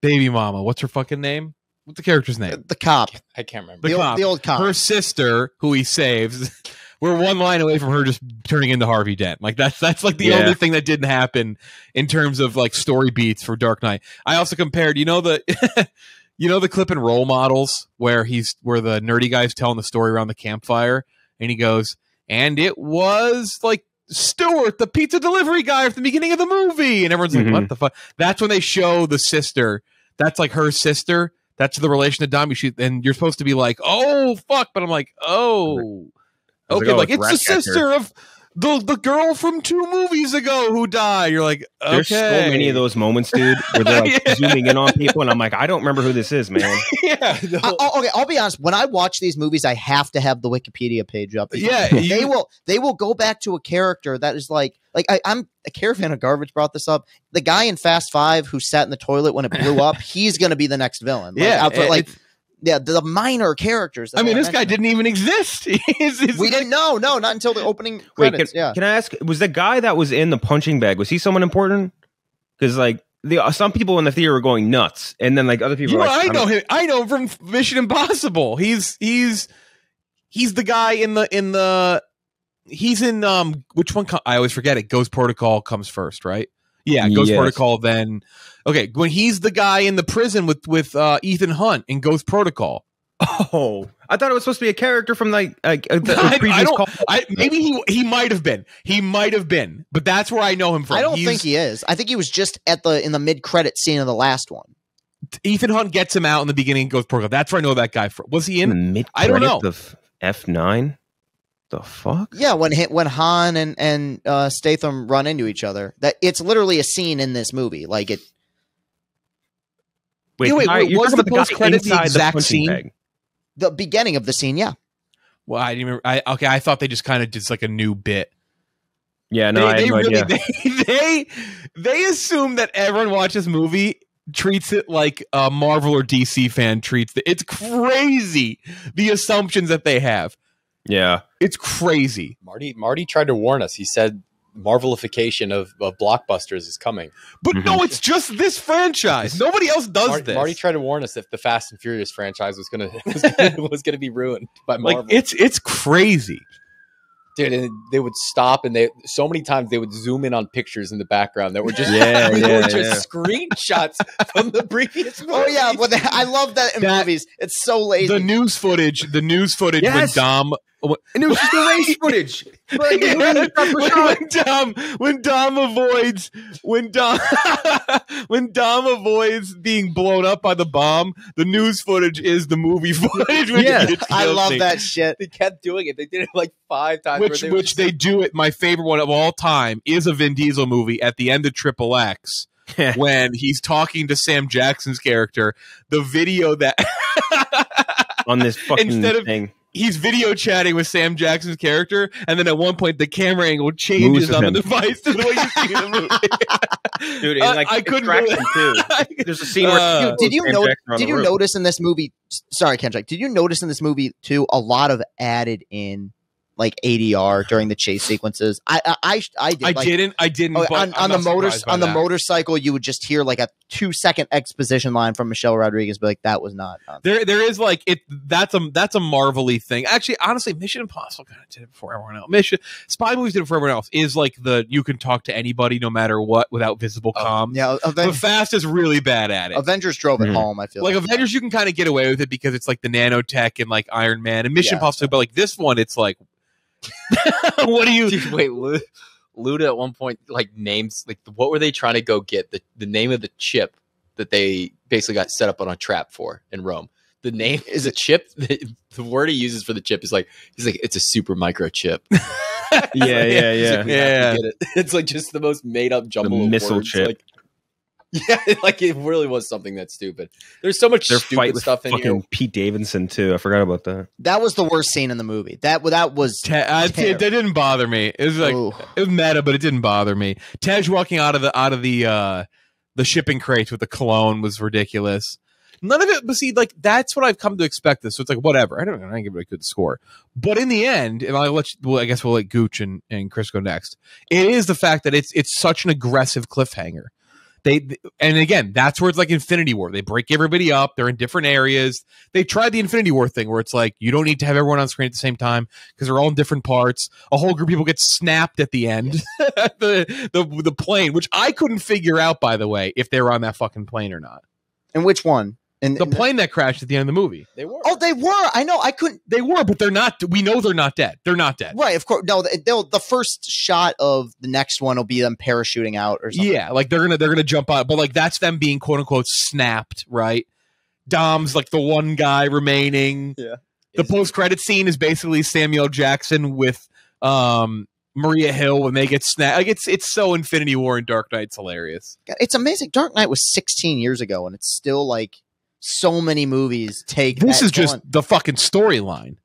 baby mama? What's her fucking name? What's the character's name? The cop. I can't remember. The old cop. Her sister, who he saves. We're one line away from her just turning into Harvey Dent. Like that's like the only thing that didn't happen in terms of like story beats for Dark Knight. I also compared, the clip in Role Models where the nerdy guy's telling the story around the campfire, and he goes, "And it was like Stuart, the pizza delivery guy at the beginning of the movie," and everyone's like, "What the fuck?" That's when they show the sister. That's like her sister. That's the relation to Dom. And you're supposed to be like, "Oh fuck," but I'm like, "Oh." Okay, like it's the sister of the girl from 2 movies ago who died. You're like, okay. There's so many of those moments, dude, where they're like zooming in on people, and I'm like, I don't remember who this is, man. Okay, I'll be honest. When I watch these movies, I have to have the Wikipedia page up. Yeah, they will go back to a character that is like I'm a Caravan of Garbage brought this up. The guy in Fast 5 who sat in the toilet when it blew up, he's going to be the next villain. The minor characters. I mean, this guy didn't even exist. We didn't know. No, not until the opening credits. Can I ask, was the guy that was in the punching bag, was he someone important? Because like some people in the theater were going nuts, and then like other people were like, I know him from Mission Impossible. He's the guy he's in which one? I always forget it. Ghost Protocol comes first, right? Yeah, Ghost Protocol. Then okay, when he's the guy in the prison with Ethan Hunt in Ghost Protocol. Oh, I thought it was supposed to be a character from the previous call. Maybe he might have been. He might have been, but that's where I know him from. I don't think he is. I think he was just in the mid-credit scene of the last one. Ethan Hunt gets him out in the beginning and goes pro. That's where I know that guy from. Was he in? I don't know. Of F9. The fuck? Yeah, when Han and Statham run into each other, that it's literally a scene in this movie. Like it. Wait, was the post credit the exact scene? Bag? The beginning of the scene, yeah. Well, I didn't remember. I thought they just kind of did like a new bit. Yeah, no, I had no idea. They assume that everyone watches this movie treats it like a Marvel or DC fan treats it. It's crazy the assumptions that they have. Yeah, it's crazy. Marty tried to warn us. He said Marvelification of blockbusters is coming. But no, it's just this franchise. Nobody else does this. Marty tried to warn us if the Fast and Furious franchise was gonna be ruined by Marvel. Like it's crazy. Dude, and they would stop, and so many times they would zoom in on pictures in the background that were just screenshots from the previous movie. Oh yeah, well, I love that in movies. It's so lazy. The news footage yes. when Dom. And it was just the race footage. When Dom avoids being blown up by the bomb, the news footage is the movie footage. I love that shit. They kept doing it. They did it like 5 times. Which they do it. My favorite one of all time is a Vin Diesel movie at the end of Triple X. When he's talking to Sam Jackson's character, the video that on this fucking thing. He's video chatting with Sam Jackson's character, and then at one point the camera angle changes on the device to the way you see the movie. Dude, I couldn't too. There's a scene where did you notice in this movie? Sorry, Kendrick. Did you notice in this movie too a lot of added in like ADR during the chase sequences? I did. I didn't. On the motorcycle, you would just hear like a 2-second exposition line from Michelle Rodriguez, but like that was not. There is like it. That's a Marvel-y thing. Actually, honestly, Mission Impossible kind of did it before everyone else. Spy movies did it for everyone else. Is like you can talk to anybody no matter what without visible comms. Yeah, but Fast is really bad at it. Avengers drove it home. I feel like Avengers, you can kind of get away with it because it's like the nanotech and like Iron Man and Mission Impossible. But like this one, it's like. What do you wait? Luda at one point like names like what were they trying to go get the name of the chip that they basically got set up on a trap for in Rome. The name is a chip. The word he uses for the chip is like he's like it's a super microchip. Yeah. It's like just the most made up jumble of missile words. chip. Like, yeah, like it really was something that stupid. There's so much stupid stuff in here. Pete Davidson too. I forgot about that. That was the worst scene in the movie. That was that didn't bother me. It was like it was meta, but it didn't bother me. Tej walking out of the shipping crates with the cologne was ridiculous. None of it, but see, like that's what I've come to expect. This, so it's like whatever. I don't give it a good score, but in the end, and I guess we'll let Gooch and Chris go next. It is the fact that it's such an aggressive cliffhanger. And again, that's where it's like Infinity War. They break everybody up. They're in different areas. They tried the Infinity War thing where it's like, you don't need to have everyone on screen at the same time because they're all in different parts. A whole group of people get snapped at the end. the plane, which I couldn't figure out, by the way, if they were on that fucking plane or not. And which one? And the plane that crashed at the end of the movie. They were. Oh, they were. I know. I couldn't. They were, but they're not. We know they're not dead. They're not dead. Right. Of course. No. The first shot of the next one will be them parachuting out or something. Yeah, like they're gonna jump out, but like that's them being quote unquote snapped. Right. Dom's like the one guy remaining. Yeah. The post credit scene is basically Samuel Jackson with Maria Hill when they get snapped. Like it's so Infinity War and Dark Knight's hilarious. It's amazing. Dark Knight was 16 years ago, and it's still like. So many movies take. This is just the fucking storyline.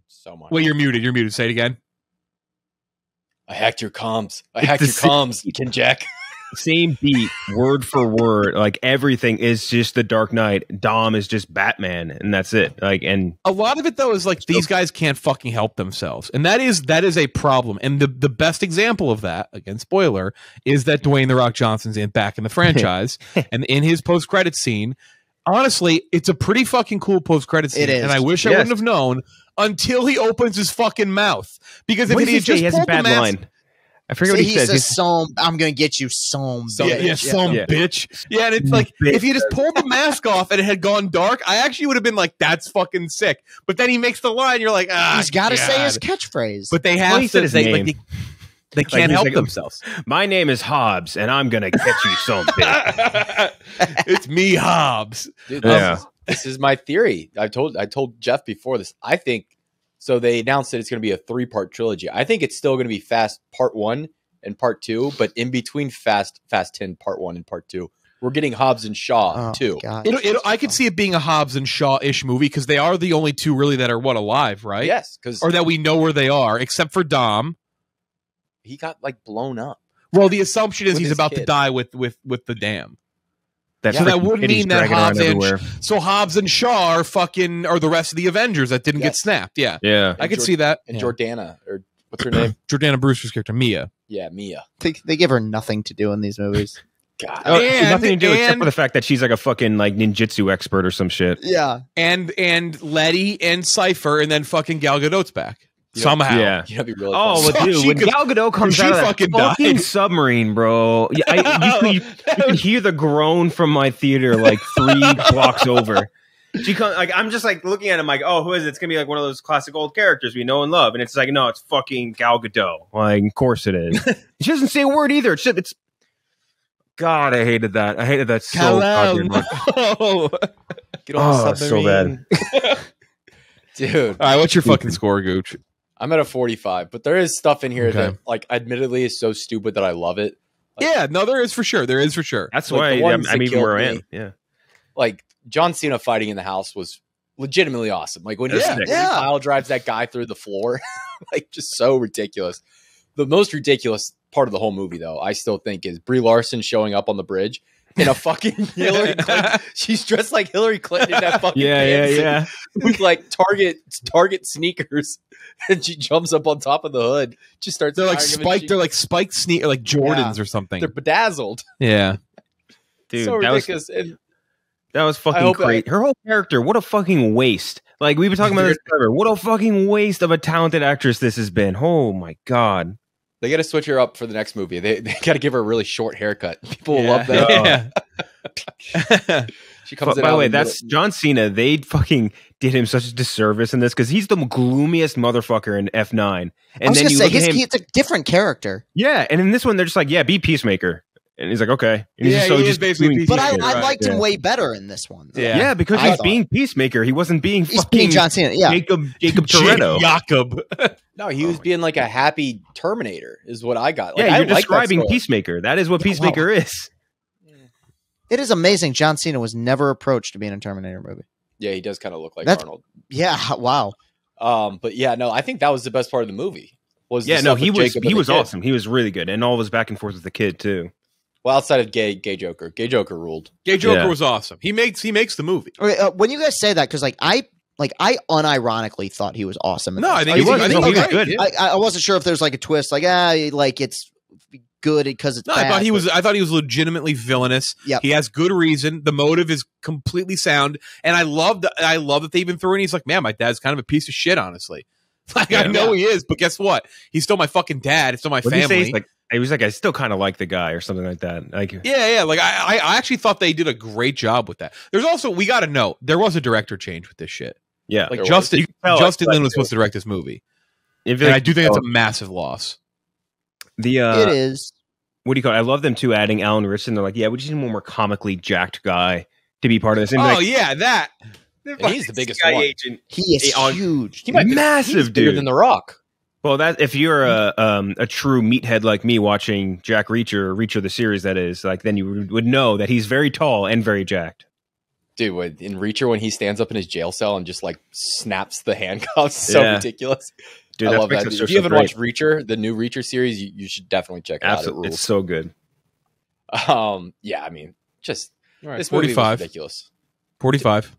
So much. Wait, you're muted. Say it again. I hacked your comms. Ken Jack. Same beat, word for word. Like everything is just the Dark Knight. Dom is just Batman, and that's it. Like, and a lot of it though is like these guys can't fucking help themselves, and that is a problem. And the best example of that, again, spoiler, is that Dwayne the Rock Johnson's back in the franchise, and in his post credit scene. Honestly, it's a pretty fucking cool post-credit scene. It is. And I wish I wouldn't have known until he opens his fucking mouth. Because if he had just pulled the mask... line. I forget what he says. I'm going to get you some bitch. Bitch. Yeah, and it's like, if he just pulled the mask off and it had gone dark, I actually would have been like, that's fucking sick. But then he makes the line, you're like, he's got to say his catchphrase. But they have to say, like, They can't help like, themselves. My name is Hobbs, and I'm gonna catch you something. It's me, Hobbs. Dude, Yeah. this is my theory. I told Jeff before this. I think so. They announced that it's going to be a 3-part trilogy. I think it's still going to be Fast Part 1 and Part 2, but in between Fast 10 Part 1 and Part 2, we're getting Hobbs and Shaw too. I could see it being a Hobbs and Shaw-ish movie because they are the only two really that are alive, right? Yes, or that we know where they are, except for Dom. He got like blown up. Well, the assumption is With he's his about kid. to die with the dam. That's So that would Kitty's mean that dragging around Hobbs and everywhere. so Hobbs and Shaw are the rest of the Avengers that didn't get snapped. Yeah, Yeah. I could see that. And Jordana, or what's her name? Jordana Brewster's character, Mia. Yeah, Mia. They give her nothing to do in these movies. God. Oh, And- nothing to do except and- for the fact that she's like a fucking like ninjutsu expert or some shit. Yeah. And Letty and Cypher, and then fucking Gal Gadot's back somehow. Yeah. You know, it'd be really Oh, fun. well, dude, when Gal Gadot comes she out of that fucking fucking died. submarine, bro, you could hear the groan from my theater like 3 blocks over. She comes like I'm just like looking at him like, oh, who is it? It's gonna be like one of those classic old characters we know and love, and it's like, no, it's fucking Gal Gadot. Like, of course it is. She doesn't say a word either. It's God, I hated that. I hated that so goddamn much. Get on the Oh, so bad. Dude. All right, what's your fucking score, Gooch? I'm at a 45, but there is stuff in here Okay. that, like, admittedly is so stupid that I love it. Like, Yeah, no, there is for sure. There is for sure. That's Like, the why ones I'm that even where I killed am. Yeah. like John Cena fighting in the house was legitimately awesome. Like when, Yeah, when yeah. Kyle drives that guy through the floor, like just so ridiculous. The most ridiculous part of the whole movie, though, I still think is Brie Larson showing up on the bridge in a fucking Hillary Clinton. She's dressed like Hillary Clinton in that fucking pants with like Target sneakers, and she jumps up on top of the hood. Just starts. They're like firing him, and spiked. she- They're like spiked sneak, like Jordans Yeah. or something. They're bedazzled. Yeah. Dude, So that was ridiculous. And that was I fucking hope great. Her whole character, what a fucking waste. Like we've been talking about this forever. What a fucking waste of a talented actress this has been. Oh my god. they got to switch her up for the next movie. They got to give her a really short haircut. People will love that. Yeah. She comes in By the out way, in the that's middle- John Cena. They fucking did him such a disservice in this because he's the gloomiest motherfucker in F9. I And was then gonna you say look at him, it's a different character. yeah. And in this one, they're just like, yeah, be Peacemaker. And he's like, okay. And he's Yeah, just so he is just basically doing But I Peacemaker, right, liked him yeah. way better in this one. Yeah. Yeah, because I he's thought- being Peacemaker. He wasn't being He's fucking being John Cena. Yeah. Jacob Toretto. Jacob. No, he was being like a happy Terminator, is what I got. Like, Yeah, I you're like that describing story. Peacemaker. That is what Yeah, Peacemaker is. It is amazing. John Cena was never approached to be in a Terminator movie. Yeah, he does kind of look like That's- Arnold. Yeah. Wow. But yeah, no, I think that was the best part of the movie. Was the Yeah, no, stuff he with was Jacob he and the was kid. awesome. He was really good, and all of his back and forth with the kid too. Well, outside of gay Joker, gay Joker ruled. Gay Joker Yeah. was awesome. He makes the movie. Okay, when you guys say that, because I unironically thought he was awesome. in No, this. I think He he's- was, I no, think he he's was great. good. Yeah. I wasn't sure if there's like a twist, like it's good because it's. No, I bad, thought he but- was. I thought he was legitimately villainous. Yep. He has good reason. The motive is completely sound, and I love that they even threw in. He's like, man, my dad's kind of a piece of shit, honestly. Like I know he is, but guess what? He's still my fucking dad. It's still my What did he say? family. He's like, he was like, I still kind of like the guy or something like that. Like, Yeah. Like I actually thought they did a great job with that. There's also we got to know there was a director change with this shit. yeah, Like There Justin You can tell, Justin like, Lin was supposed to direct this movie, if and I do think that's a massive loss. the it is. what do you call it? I love them too adding Alan Ritchson. They're like, yeah, we just need one more comically jacked guy to be part of this. And Oh like, yeah, that. And he's the biggest CIA one. agent. He is on- huge. He might be Massive, he's bigger dude. than The Rock. Well, that if you're a true meathead like me watching Jack Reacher the series, that is, like, then you would know that he's very tall and very jacked. Dude, in Reacher, when he stands up in his jail cell and just like snaps the handcuffs, so Yeah. ridiculous. Dude, I that love makes that. it so, If you so haven't great. watched Reacher, the new Reacher series, you should definitely check it out. It Absolutely, rules. it's so good. Yeah, I mean, just All right, this movie was 45. ridiculous. 45.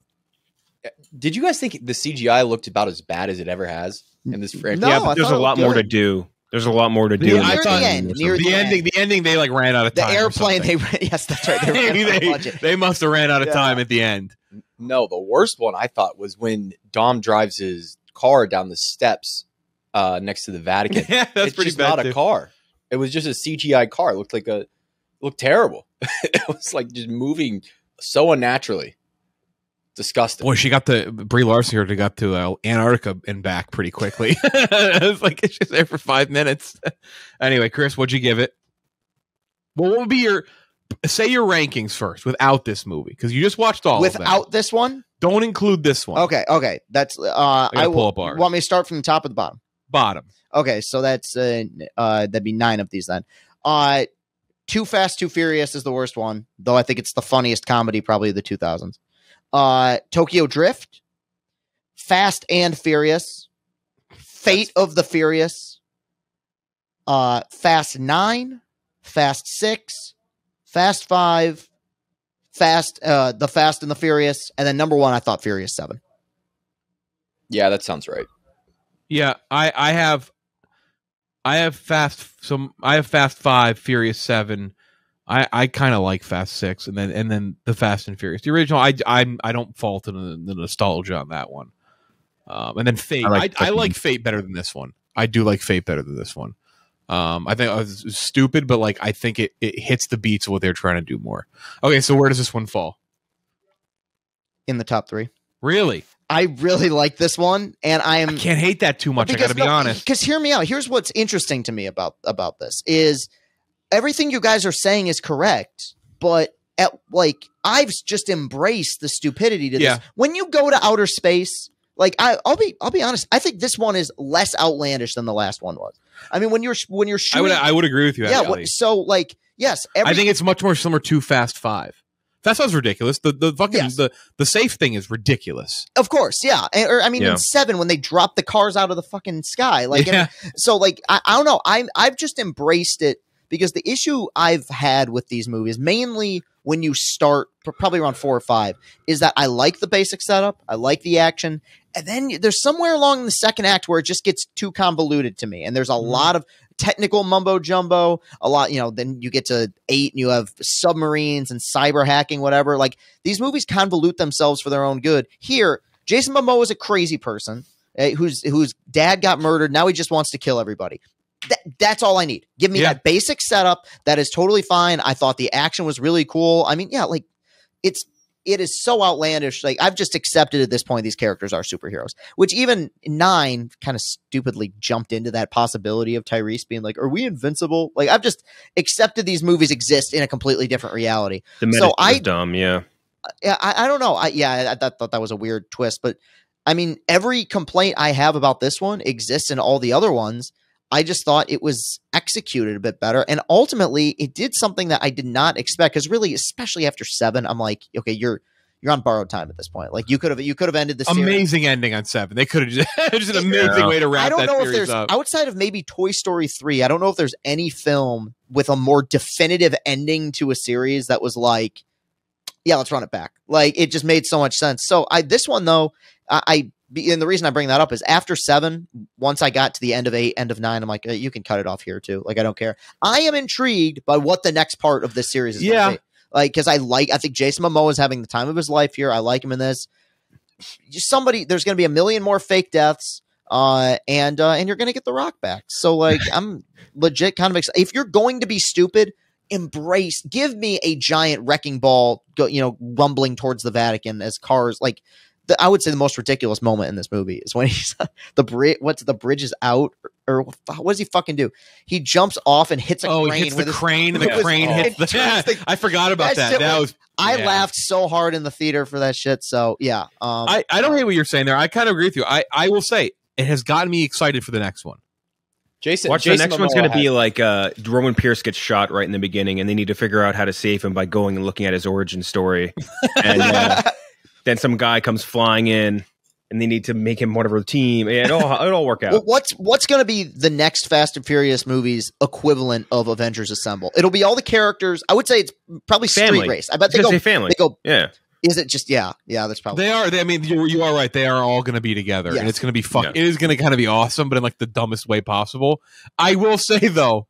Did you guys think the CGI looked about as bad as it ever has in this franchise? No, Yeah, I but there's thought a it lot looked more to good. do. There's a lot more to do. Yeah, in I this thought- movie. end, near The ending, they like ran out of The time. or airplane. something. Yes, that's right. They ran out of budget. they must have ran out of Yeah. time at the end. No, the worst one I thought was when Dom drives his car down the steps next to the Vatican. Yeah, that's It's pretty just bad. not too. a car. It was just a CGI car. It looked terrible. It was like just moving so unnaturally. disgusting. Boy, she got to Brie Larson here. Got to Antarctica and back pretty quickly. It's like she's there for 5 minutes. Anyway, Chris, what'd you give it? Well, what would be your rankings first without this movie? Because you just watched all of them. Without this one? Don't include this one. Okay. That's I will pull up ours. Want me to start from the top or the bottom? Bottom. Okay, so that's that'd be 9 of these then. Too Fast, Too Furious is the worst one, though I think it's the funniest comedy probably of the 2000s. Tokyo Drift, Fast and Furious, Fate of the Furious, Fast 9, Fast 6, Fast 5, the Fast and the Furious, and then number 1 I thought Furious 7. Yeah, that sounds right. Yeah, I have Fast 5, Furious 7. I kind of like Fast 6, and then the Fast and Furious. The original, I don't fault the nostalgia on that one. And then Fate, I like Fate better than this one. I do like Fate better than this one. I think it was stupid, but like I think it hits the beats of what they're trying to do more. Okay, so where does this one fall? In the top 3. Really? I really like this one, and I can't hate that too much. I got to be honest. Because hear me out. Here's what's interesting to me about this is everything you guys are saying is correct, but I've just embraced the stupidity to this. When you go to outer space, like I'll be honest. I think this one is less outlandish than the last one was. I mean, when you're shooting, I would agree with you. Yeah. So like, yes, I think it's much more similar to Fast 5. Fast 5's ridiculous. The fucking the safe thing is ridiculous. Of course, yeah. In 7 when they drop the cars out of the fucking sky, so like I don't know. I've just embraced it because the issue I've had with these movies, mainly when you start probably around 4 or 5, is that I like the basic setup, I like the action, and then there's somewhere along the second act where it just gets too convoluted to me, and there's a lot of technical mumbo jumbo, a lot, then you get to 8 and you have submarines and cyber hacking, whatever. Like these movies convolute themselves for their own good. Here, Jason Momoa is a crazy person whose dad got murdered. Now he just wants to kill everybody. That's all I need. Give me that basic setup. That is totally fine. I thought the action was really cool. I mean, like it is so outlandish. Like I've just accepted at this point these characters are superheroes, which even 9 kind of stupidly jumped into that possibility of Tyrese being like, are we invincible? Like I've just accepted these movies exist in a completely different reality. So dumb. Yeah. I don't know. I thought that was a weird twist, but I mean, every complaint I have about this one exists in all the other ones. I just thought it was executed a bit better. And ultimately it did something that I did not expect. Cause really, especially after 7, I'm like, okay, you're on borrowed time at this point. Like you could have ended the series. Amazing ending on 7. They could have just an amazing way to wrap that series up. I don't know if there's outside of maybe Toy Story 3. I don't know if there's any film with a more definitive ending to a series that was like, yeah, let's run it back. Like it just made so much sense. So this one though, and the reason I bring that up is after 7, once I got to the end of 8, end of 9, I'm like, you can cut it off here too. Like, I don't care. I am intrigued by what the next part of this series is going to be. Like, because I think Jason Momoa is having the time of his life here. I like him in this. There's going to be a million more fake deaths, and you're going to get The Rock back. So, like, I'm legit kind of excited. If you're going to be stupid, give me a giant wrecking ball, rumbling towards the Vatican as cars, like, I would say the most ridiculous moment in this movie is when he's the bridge is out, or what does he fucking do? He jumps off and hits a crane. He hits the crane, and the crane hits the. I forgot about that. I laughed so hard in the theater for that shit. So yeah, I don't hate what you're saying there. I kind of agree with you. I will say it has gotten me excited for the next one. Jason, the next one's going to be like Roman Pierce gets shot right in the beginning, and they need to figure out how to save him by going and looking at his origin story. And then some guy comes flying in, and they need to make him one of her team. Yeah, it'll all work out. Well, what's going to be the next Fast and Furious movie's equivalent of Avengers Assemble? It'll be all the characters. I would say it's probably Street Race. I bet they go family. They go, yeah. Is it just yeah? That's probably they are. I mean, you are right. They are all going to be together, and it's going to be fun. Yeah. It is going to kind of be awesome, but in like the dumbest way possible. I will say though,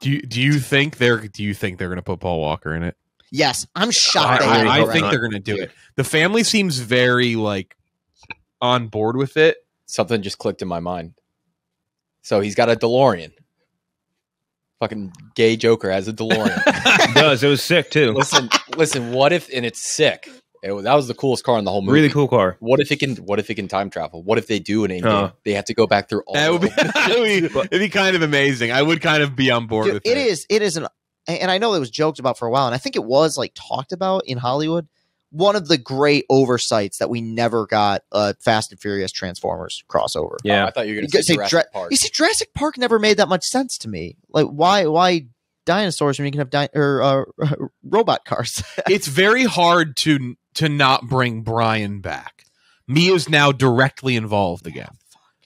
do you think they're going to put Paul Walker in it? Yes, I'm shocked. I think they're going to do it. The family seems very like on board with it. Something just clicked in my mind. So he's got a DeLorean. Fucking gay Joker has a DeLorean. It does. It was sick too. Listen. What if, and it's sick. That was the coolest car in the whole movie. Really cool car. What if it can time travel? What if they do an in-game? They have to go back through all. That would be, it'd be kind of amazing. I would kind of be on board with it. It is and I know it was joked about for a while, and I think it was like talked about in Hollywood. One of the great oversights that we never got a Fast and Furious Transformers crossover. Yeah, I thought you were going to say Jurassic Park. You see, Jurassic Park never made that much sense to me. Like, why dinosaurs when you can have robot cars? It's very hard to not bring Brian back. Mia's now directly involved again.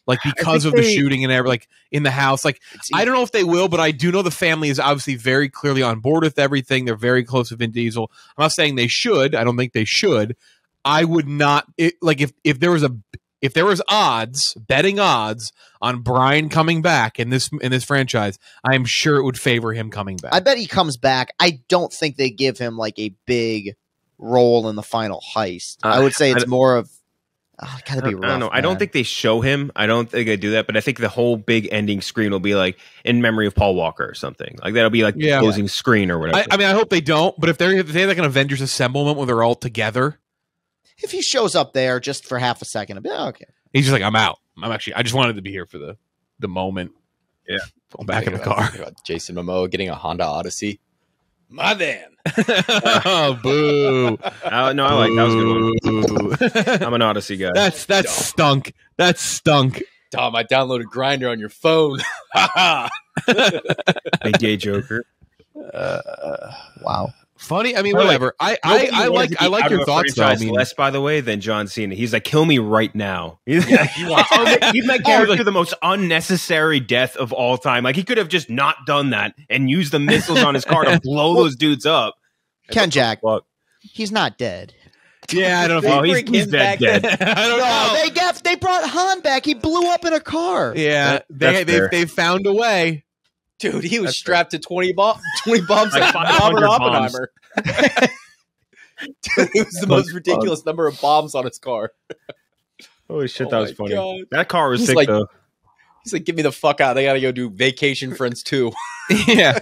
Like, because of the shooting and everything, like in the house. Like, I don't know if they will, but I do know the family is obviously very clearly on board with everything. They're very close with Vin Diesel. I'm not saying they should. I don't think they should. I would not like if there was betting odds on Brian coming back in this franchise, I'm sure it would favor him coming back. I bet he comes back. I don't think they give him like a big role in the final heist. I would say it's more of gotta be rough. I don't know. I don't think they show him. I don't think they do that, but I think the whole big ending screen will be like in memory of Paul Walker or something. Like that'll be like the closing screen or whatever. I mean, I hope they don't, but if they have like an Avengers Assemble moment where they're all together. If he shows up there just for half a second, I'll be okay. He's just like, I'm out. I just wanted to be here for the moment. Yeah. Going back in the car. Jason Momoa getting a Honda Odyssey. My van. Oh, boo. No, I like that was a good one. I'm an Odyssey guy. That's stunk. That stunk. Tom, I downloaded Grindr on your phone. Big gay Joker. Wow. Funny. I mean, whatever. I like your thoughts, though. I mean, less, by the way, than John Cena. He's like, kill me right now. He's that character the most unnecessary death of all time. Like, he could have just not done that and used the missiles on his car to blow those dudes up. Ken Jack, he's not dead. Yeah, I don't know. He's dead. I don't know. They brought Han back. He blew up in a car. Yeah, they found a way. Dude, he was strapped to 20 bombs like Robert Oppenheimer. Dude, it was the most ridiculous number of bombs on his car. Holy shit, that was funny. God. That car was sick, though. He's like, get me the fuck out. They got to go do Vacation Friends 2. Yeah.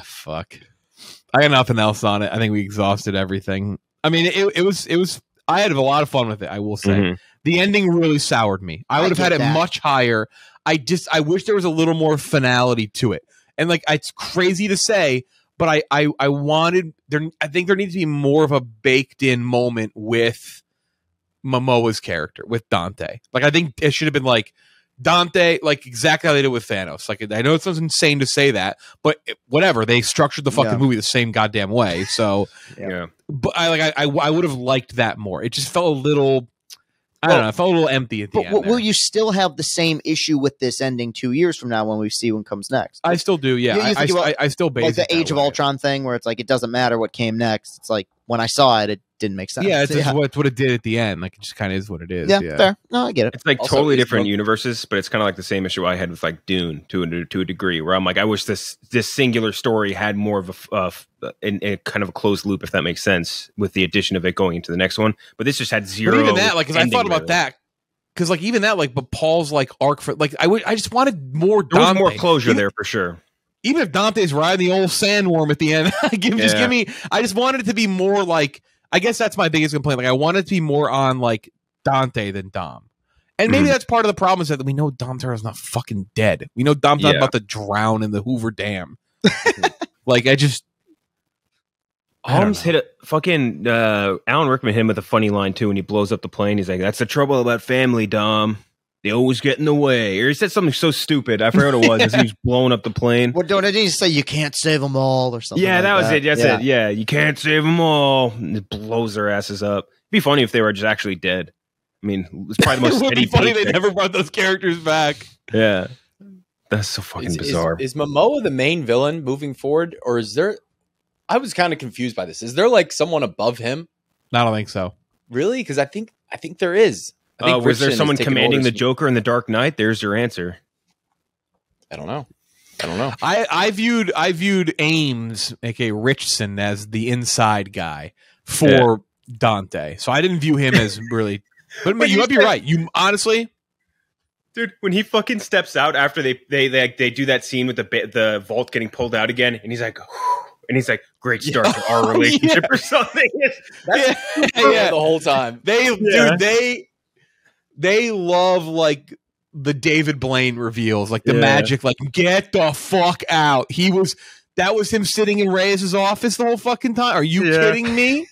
Fuck. I got nothing else on it. I think we exhausted everything. I mean, it was. I had a lot of fun with it, I will say. Mm-hmm. The ending really soured me. I would have had it much higher. I wish there was a little more finality to it. And like, it's crazy to say, but I wanted there. I think there needs to be more of a baked in moment with Momoa's character, with Dante. Like, I think it should have been like Dante, like exactly how they did with Thanos. Like, I know it sounds insane to say that, but whatever. They structured the fucking movie the same goddamn way. So yeah. But I would have liked that more. It just felt a little. I don't know. I felt a little empty at the end. Will you still have the same issue with this ending 2 years from now when we see what comes next? I still do, yeah. I still base like the Age of Ultron thing where it's like it doesn't matter what came next. It's like when I saw it, it didn't make sense. Yeah, it's what it did at the end. Like, it just kind of is what it is. Yeah, fair. No, I get it. It's like also, totally different universes, but it's kind of like the same issue I had with like Dune to a degree, where I'm like, I wish this singular story had more of a kind of a closed loop, if that makes sense, with the addition of it going into the next one. But this just had zero. But even that, like, because I thought about that. Because like even that, like, but Paul's like arc for like I just wanted more. There was more closure there for sure. Even if Dante's riding the old sandworm at the end, give me. I just wanted it to be more like. I guess that's my biggest complaint. Like, I wanted it to be more on like Dante than Dom, and maybe that's part of the problem is that we know Dom Toretto's not fucking dead. We know Dom's not about to drown in the Hoover Dam. Like, I just. Holmes hit a fucking Alan Rickman hit him with a funny line too when he blows up the plane. He's like, "That's the trouble about family, Dom. They always get in the way." Or he said something so stupid. I forgot what it was. As he was blowing up the plane. What don't he say? You can't save them all or something. Yeah, like that was it. That's it. Yeah, you can't save them all. And it blows their asses up. It'd be funny if they were just actually dead. I mean, it's probably the most. It would be funny they never brought those characters back. Yeah, that's so fucking bizarre. Is Momoa the main villain moving forward, or is there? I was kind of confused by this. Is there like someone above him? I don't think so. Really? Because I think there is. I think was there someone commanding the Joker in the Dark Knight? There's your answer. I don't know. I viewed Ames, aka Richson, as the inside guy for Dante. So I didn't view him as really. But you might be right. You honestly. Dude, when he fucking steps out after they do that scene with the vault getting pulled out again, and he's like, And he's like, great start to our relationship or something. That's the whole time. They love like the David Blaine reveals, like the magic, like get the fuck out. That was him sitting in Reyes' office the whole fucking time. Are you kidding me?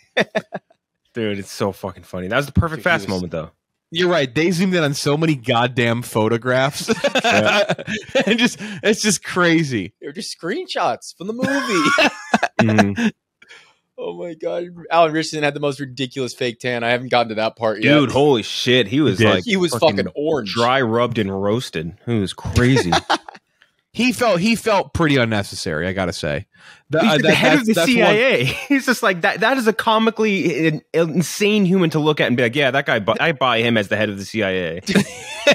Dude, it's so fucking funny. That was the perfect fast moment, though. You're right. They zoomed in on so many goddamn photographs. And it's just crazy. They're just screenshots from the movie. Oh my god. Alan Richardson had the most ridiculous fake tan. I haven't gotten to that part yet. Dude, holy shit. He was fucking orange. Dry rubbed and roasted. It was crazy. He felt pretty unnecessary, I gotta say. He's the head of the CIA. He's just like that. That is a comically insane human to look at and be like, yeah, that guy. I buy him as the head of the CIA.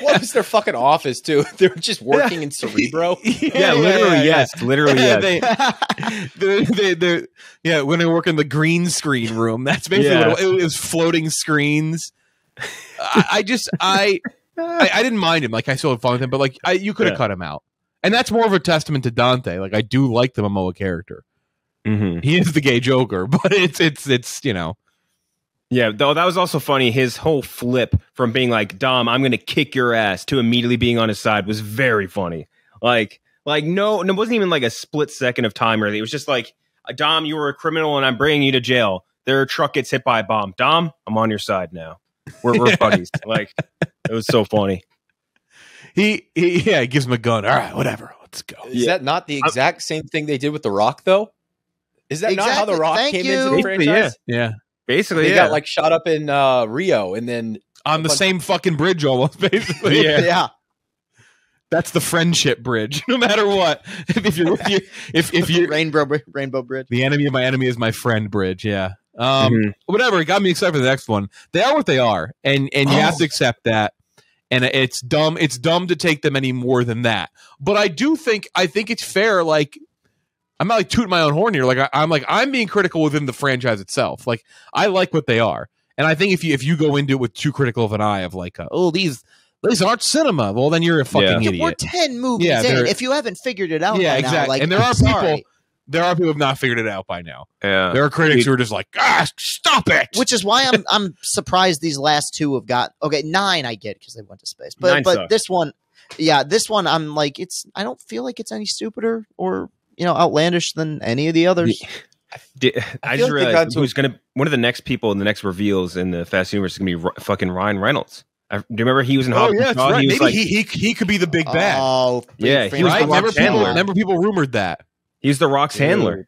What was their fucking office too? They were just working in Cerebro. Literally yes. When they work in the green screen room, that's basically what it was. Floating screens. I didn't mind him. Like I still had fun with him, but like you could have cut him out. And that's more of a testament to Dante. Like I do like the Momoa character. Mm-hmm. He is the gay Joker, but it's you know. Yeah, though that was also funny. His whole flip from being like, Dom, I'm going to kick your ass, to immediately being on his side was very funny. Like no, it wasn't even like a split second of time or anything. It was just like, Dom, you were a criminal and I'm bringing you to jail. Their truck gets hit by a bomb. Dom, I'm on your side now. We're buddies. Like, it was so funny. He gives him a gun. All right, whatever. Let's go. Is that not the exact same thing they did with The Rock, though? Is that not how The Rock came into the franchise? Yeah. Basically, they got like shot up in Rio, and then on the same fucking bridge, almost basically. Yeah. That's the friendship bridge. No matter what, if you Rainbow Bridge, the enemy of my enemy is my friend bridge. Yeah. Whatever. It got me excited for the next one. They are what they are, and you have to accept that. And it's dumb. It's dumb to take them any more than that. But I think it's fair. Like, I'm not like tooting my own horn here. Like I'm being critical within the franchise itself. Like I like what they are, and I think if you go into it with too critical of an eye of like, these aren't cinema, well then you're a fucking idiot. We're 10 movies in. If you haven't figured it out, by exactly. Now, like, and there are people who have not figured it out by now. Yeah, there are critics who are just like, stop it. Which is why I'm surprised these last two have got 9. I get because they went to space, but this one, I'm like, I don't feel like it's any stupider or outlandish than any of the others. I just realized who's gonna one of the next people in the next reveals in the Fast universe is gonna be fucking Ryan Reynolds. Do you remember he was in Hobbs? Yeah, that's right. Maybe he could be the big bad. Oh, yeah, he was right. The Rock's handler. Remember people rumored that he's the Rock's handler.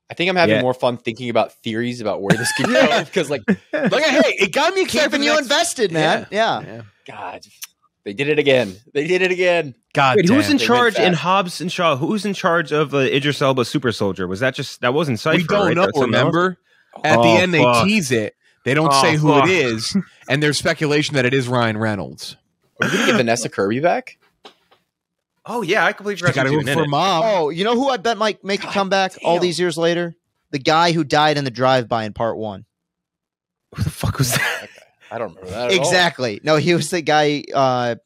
I think I'm having more fun thinking about theories about where this could go because, hey, it got me keeping you invested, man. Yeah. God, they did it again. God, wait, who's in charge in Hobbs and Shaw? Who's in charge of the Idris Elba super soldier? Was that wasn't Cypher? We don't know. Remember, at the end they tease it. They don't say who it is, and there's speculation that it is Ryan Reynolds. Are we gonna get Vanessa Kirby back? Oh yeah, I completely forgot. Got to for mom. Oh, you know who I bet might make a comeback all these years later? The guy who died in the drive-by in part 1. Who the fuck was that? Okay. I don't remember that. Exactly. No, he was the guy.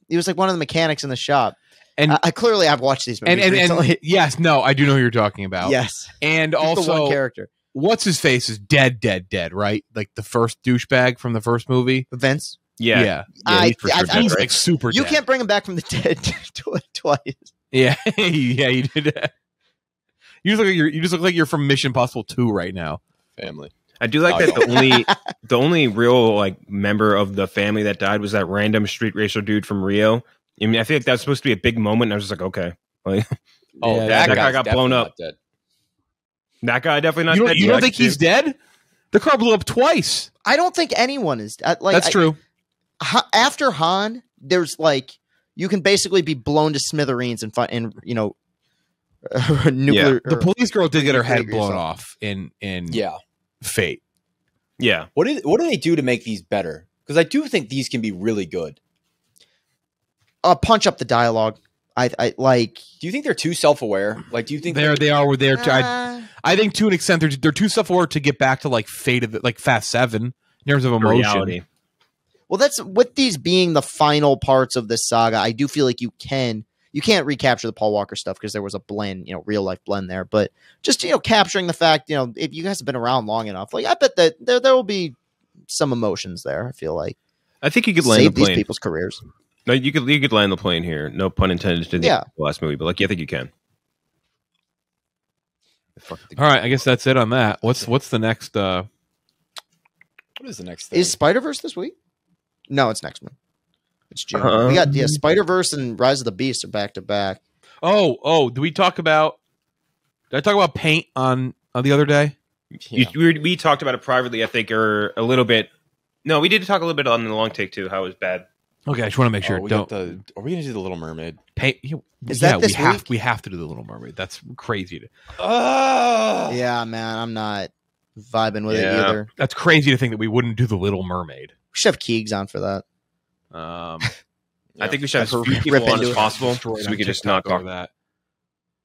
He was like one of the mechanics in the shop. And I've watched these movies. And yes, no, I do know who you're talking about. Yes, and also the one character. What's his face is dead, right? Like the first douchebag from the first movie, Vince. Yeah. He's like super. You dead. Can't bring him back from the dead twice. Yeah, you did that. You just look like you're from Mission Impossible 2 right now. Family. I do like that the only real like member of the family that died was that random street racer dude from Rio. I mean, I feel like that was supposed to be a big moment. And I was just like, okay, like, that guy got blown up. Dead. That guy definitely not dead. You don't think he's dead? The car blew up twice. I don't think anyone is. That's true. After Han, there's like you can basically be blown to smithereens and nuclear. Yeah. The police girl did get her head blown off in Fate. Yeah. What do they do to make these better? Because I do think these can be really good. Punch up the dialogue. I like. Do you think they're too self-aware? Like, do you think they are? I think to an extent they're too self-aware to get back to like Fate of like Fast 7 in terms of emotion. Reality. Well, that's with these being the final parts of this saga. I do feel like you can You can't recapture the Paul Walker stuff because there was a blend, real life blend there. But just capturing the fact, if you guys have been around long enough, like I bet that there will be some emotions there. I feel like I think you could land the plane. These people's careers. No, you could land the plane here. No pun intended to the last movie, but like, I think you can. All right, I guess that's it on that. What's the next? What is the next thing? Is Spider-Verse this week? No, it's next month. It's June. We got Spider-Verse and Rise of the Beast are back to back. Oh, did I talk about Paint on the other day? Yeah. We talked about it privately, I think, or a little bit. No, we did talk a little bit on the long take too, how it was bad. Okay, I just want to make sure. Are we going to do the Little Mermaid? Is that this week? We have to do the Little Mermaid. That's crazy. Yeah, man, I'm not vibing with it either. That's crazy to think that we wouldn't do the Little Mermaid. We should have Keegs on for that. I think we should have as few people on as possible, so we could just knock off that.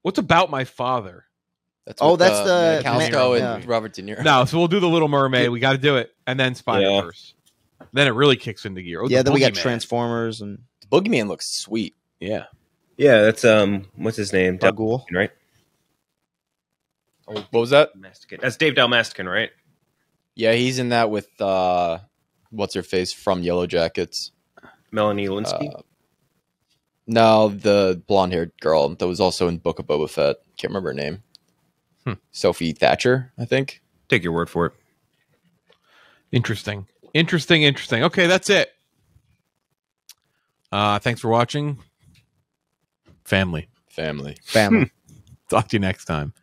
What's About My Father? That's the Calsco and Robert De Niro. No, so we'll do the Little Mermaid. We got to do it, and then Spider-Verse. Then it really kicks into gear. Then we got Transformers and the Boogeyman looks sweet. Yeah, that's what's his name? Dalmaskin, right? Oh, what was that? That's Dave Dalmaskin, right? Yeah, he's in that with what's her face from Yellow Jackets, Melanie Linsky. No, the blonde-haired girl that was also in Book of Boba Fett. Can't remember her name. Sophie Thatcher, I think. Take your word for it. Interesting. Okay, that's it. Thanks for watching. Family. Family. Talk to you next time.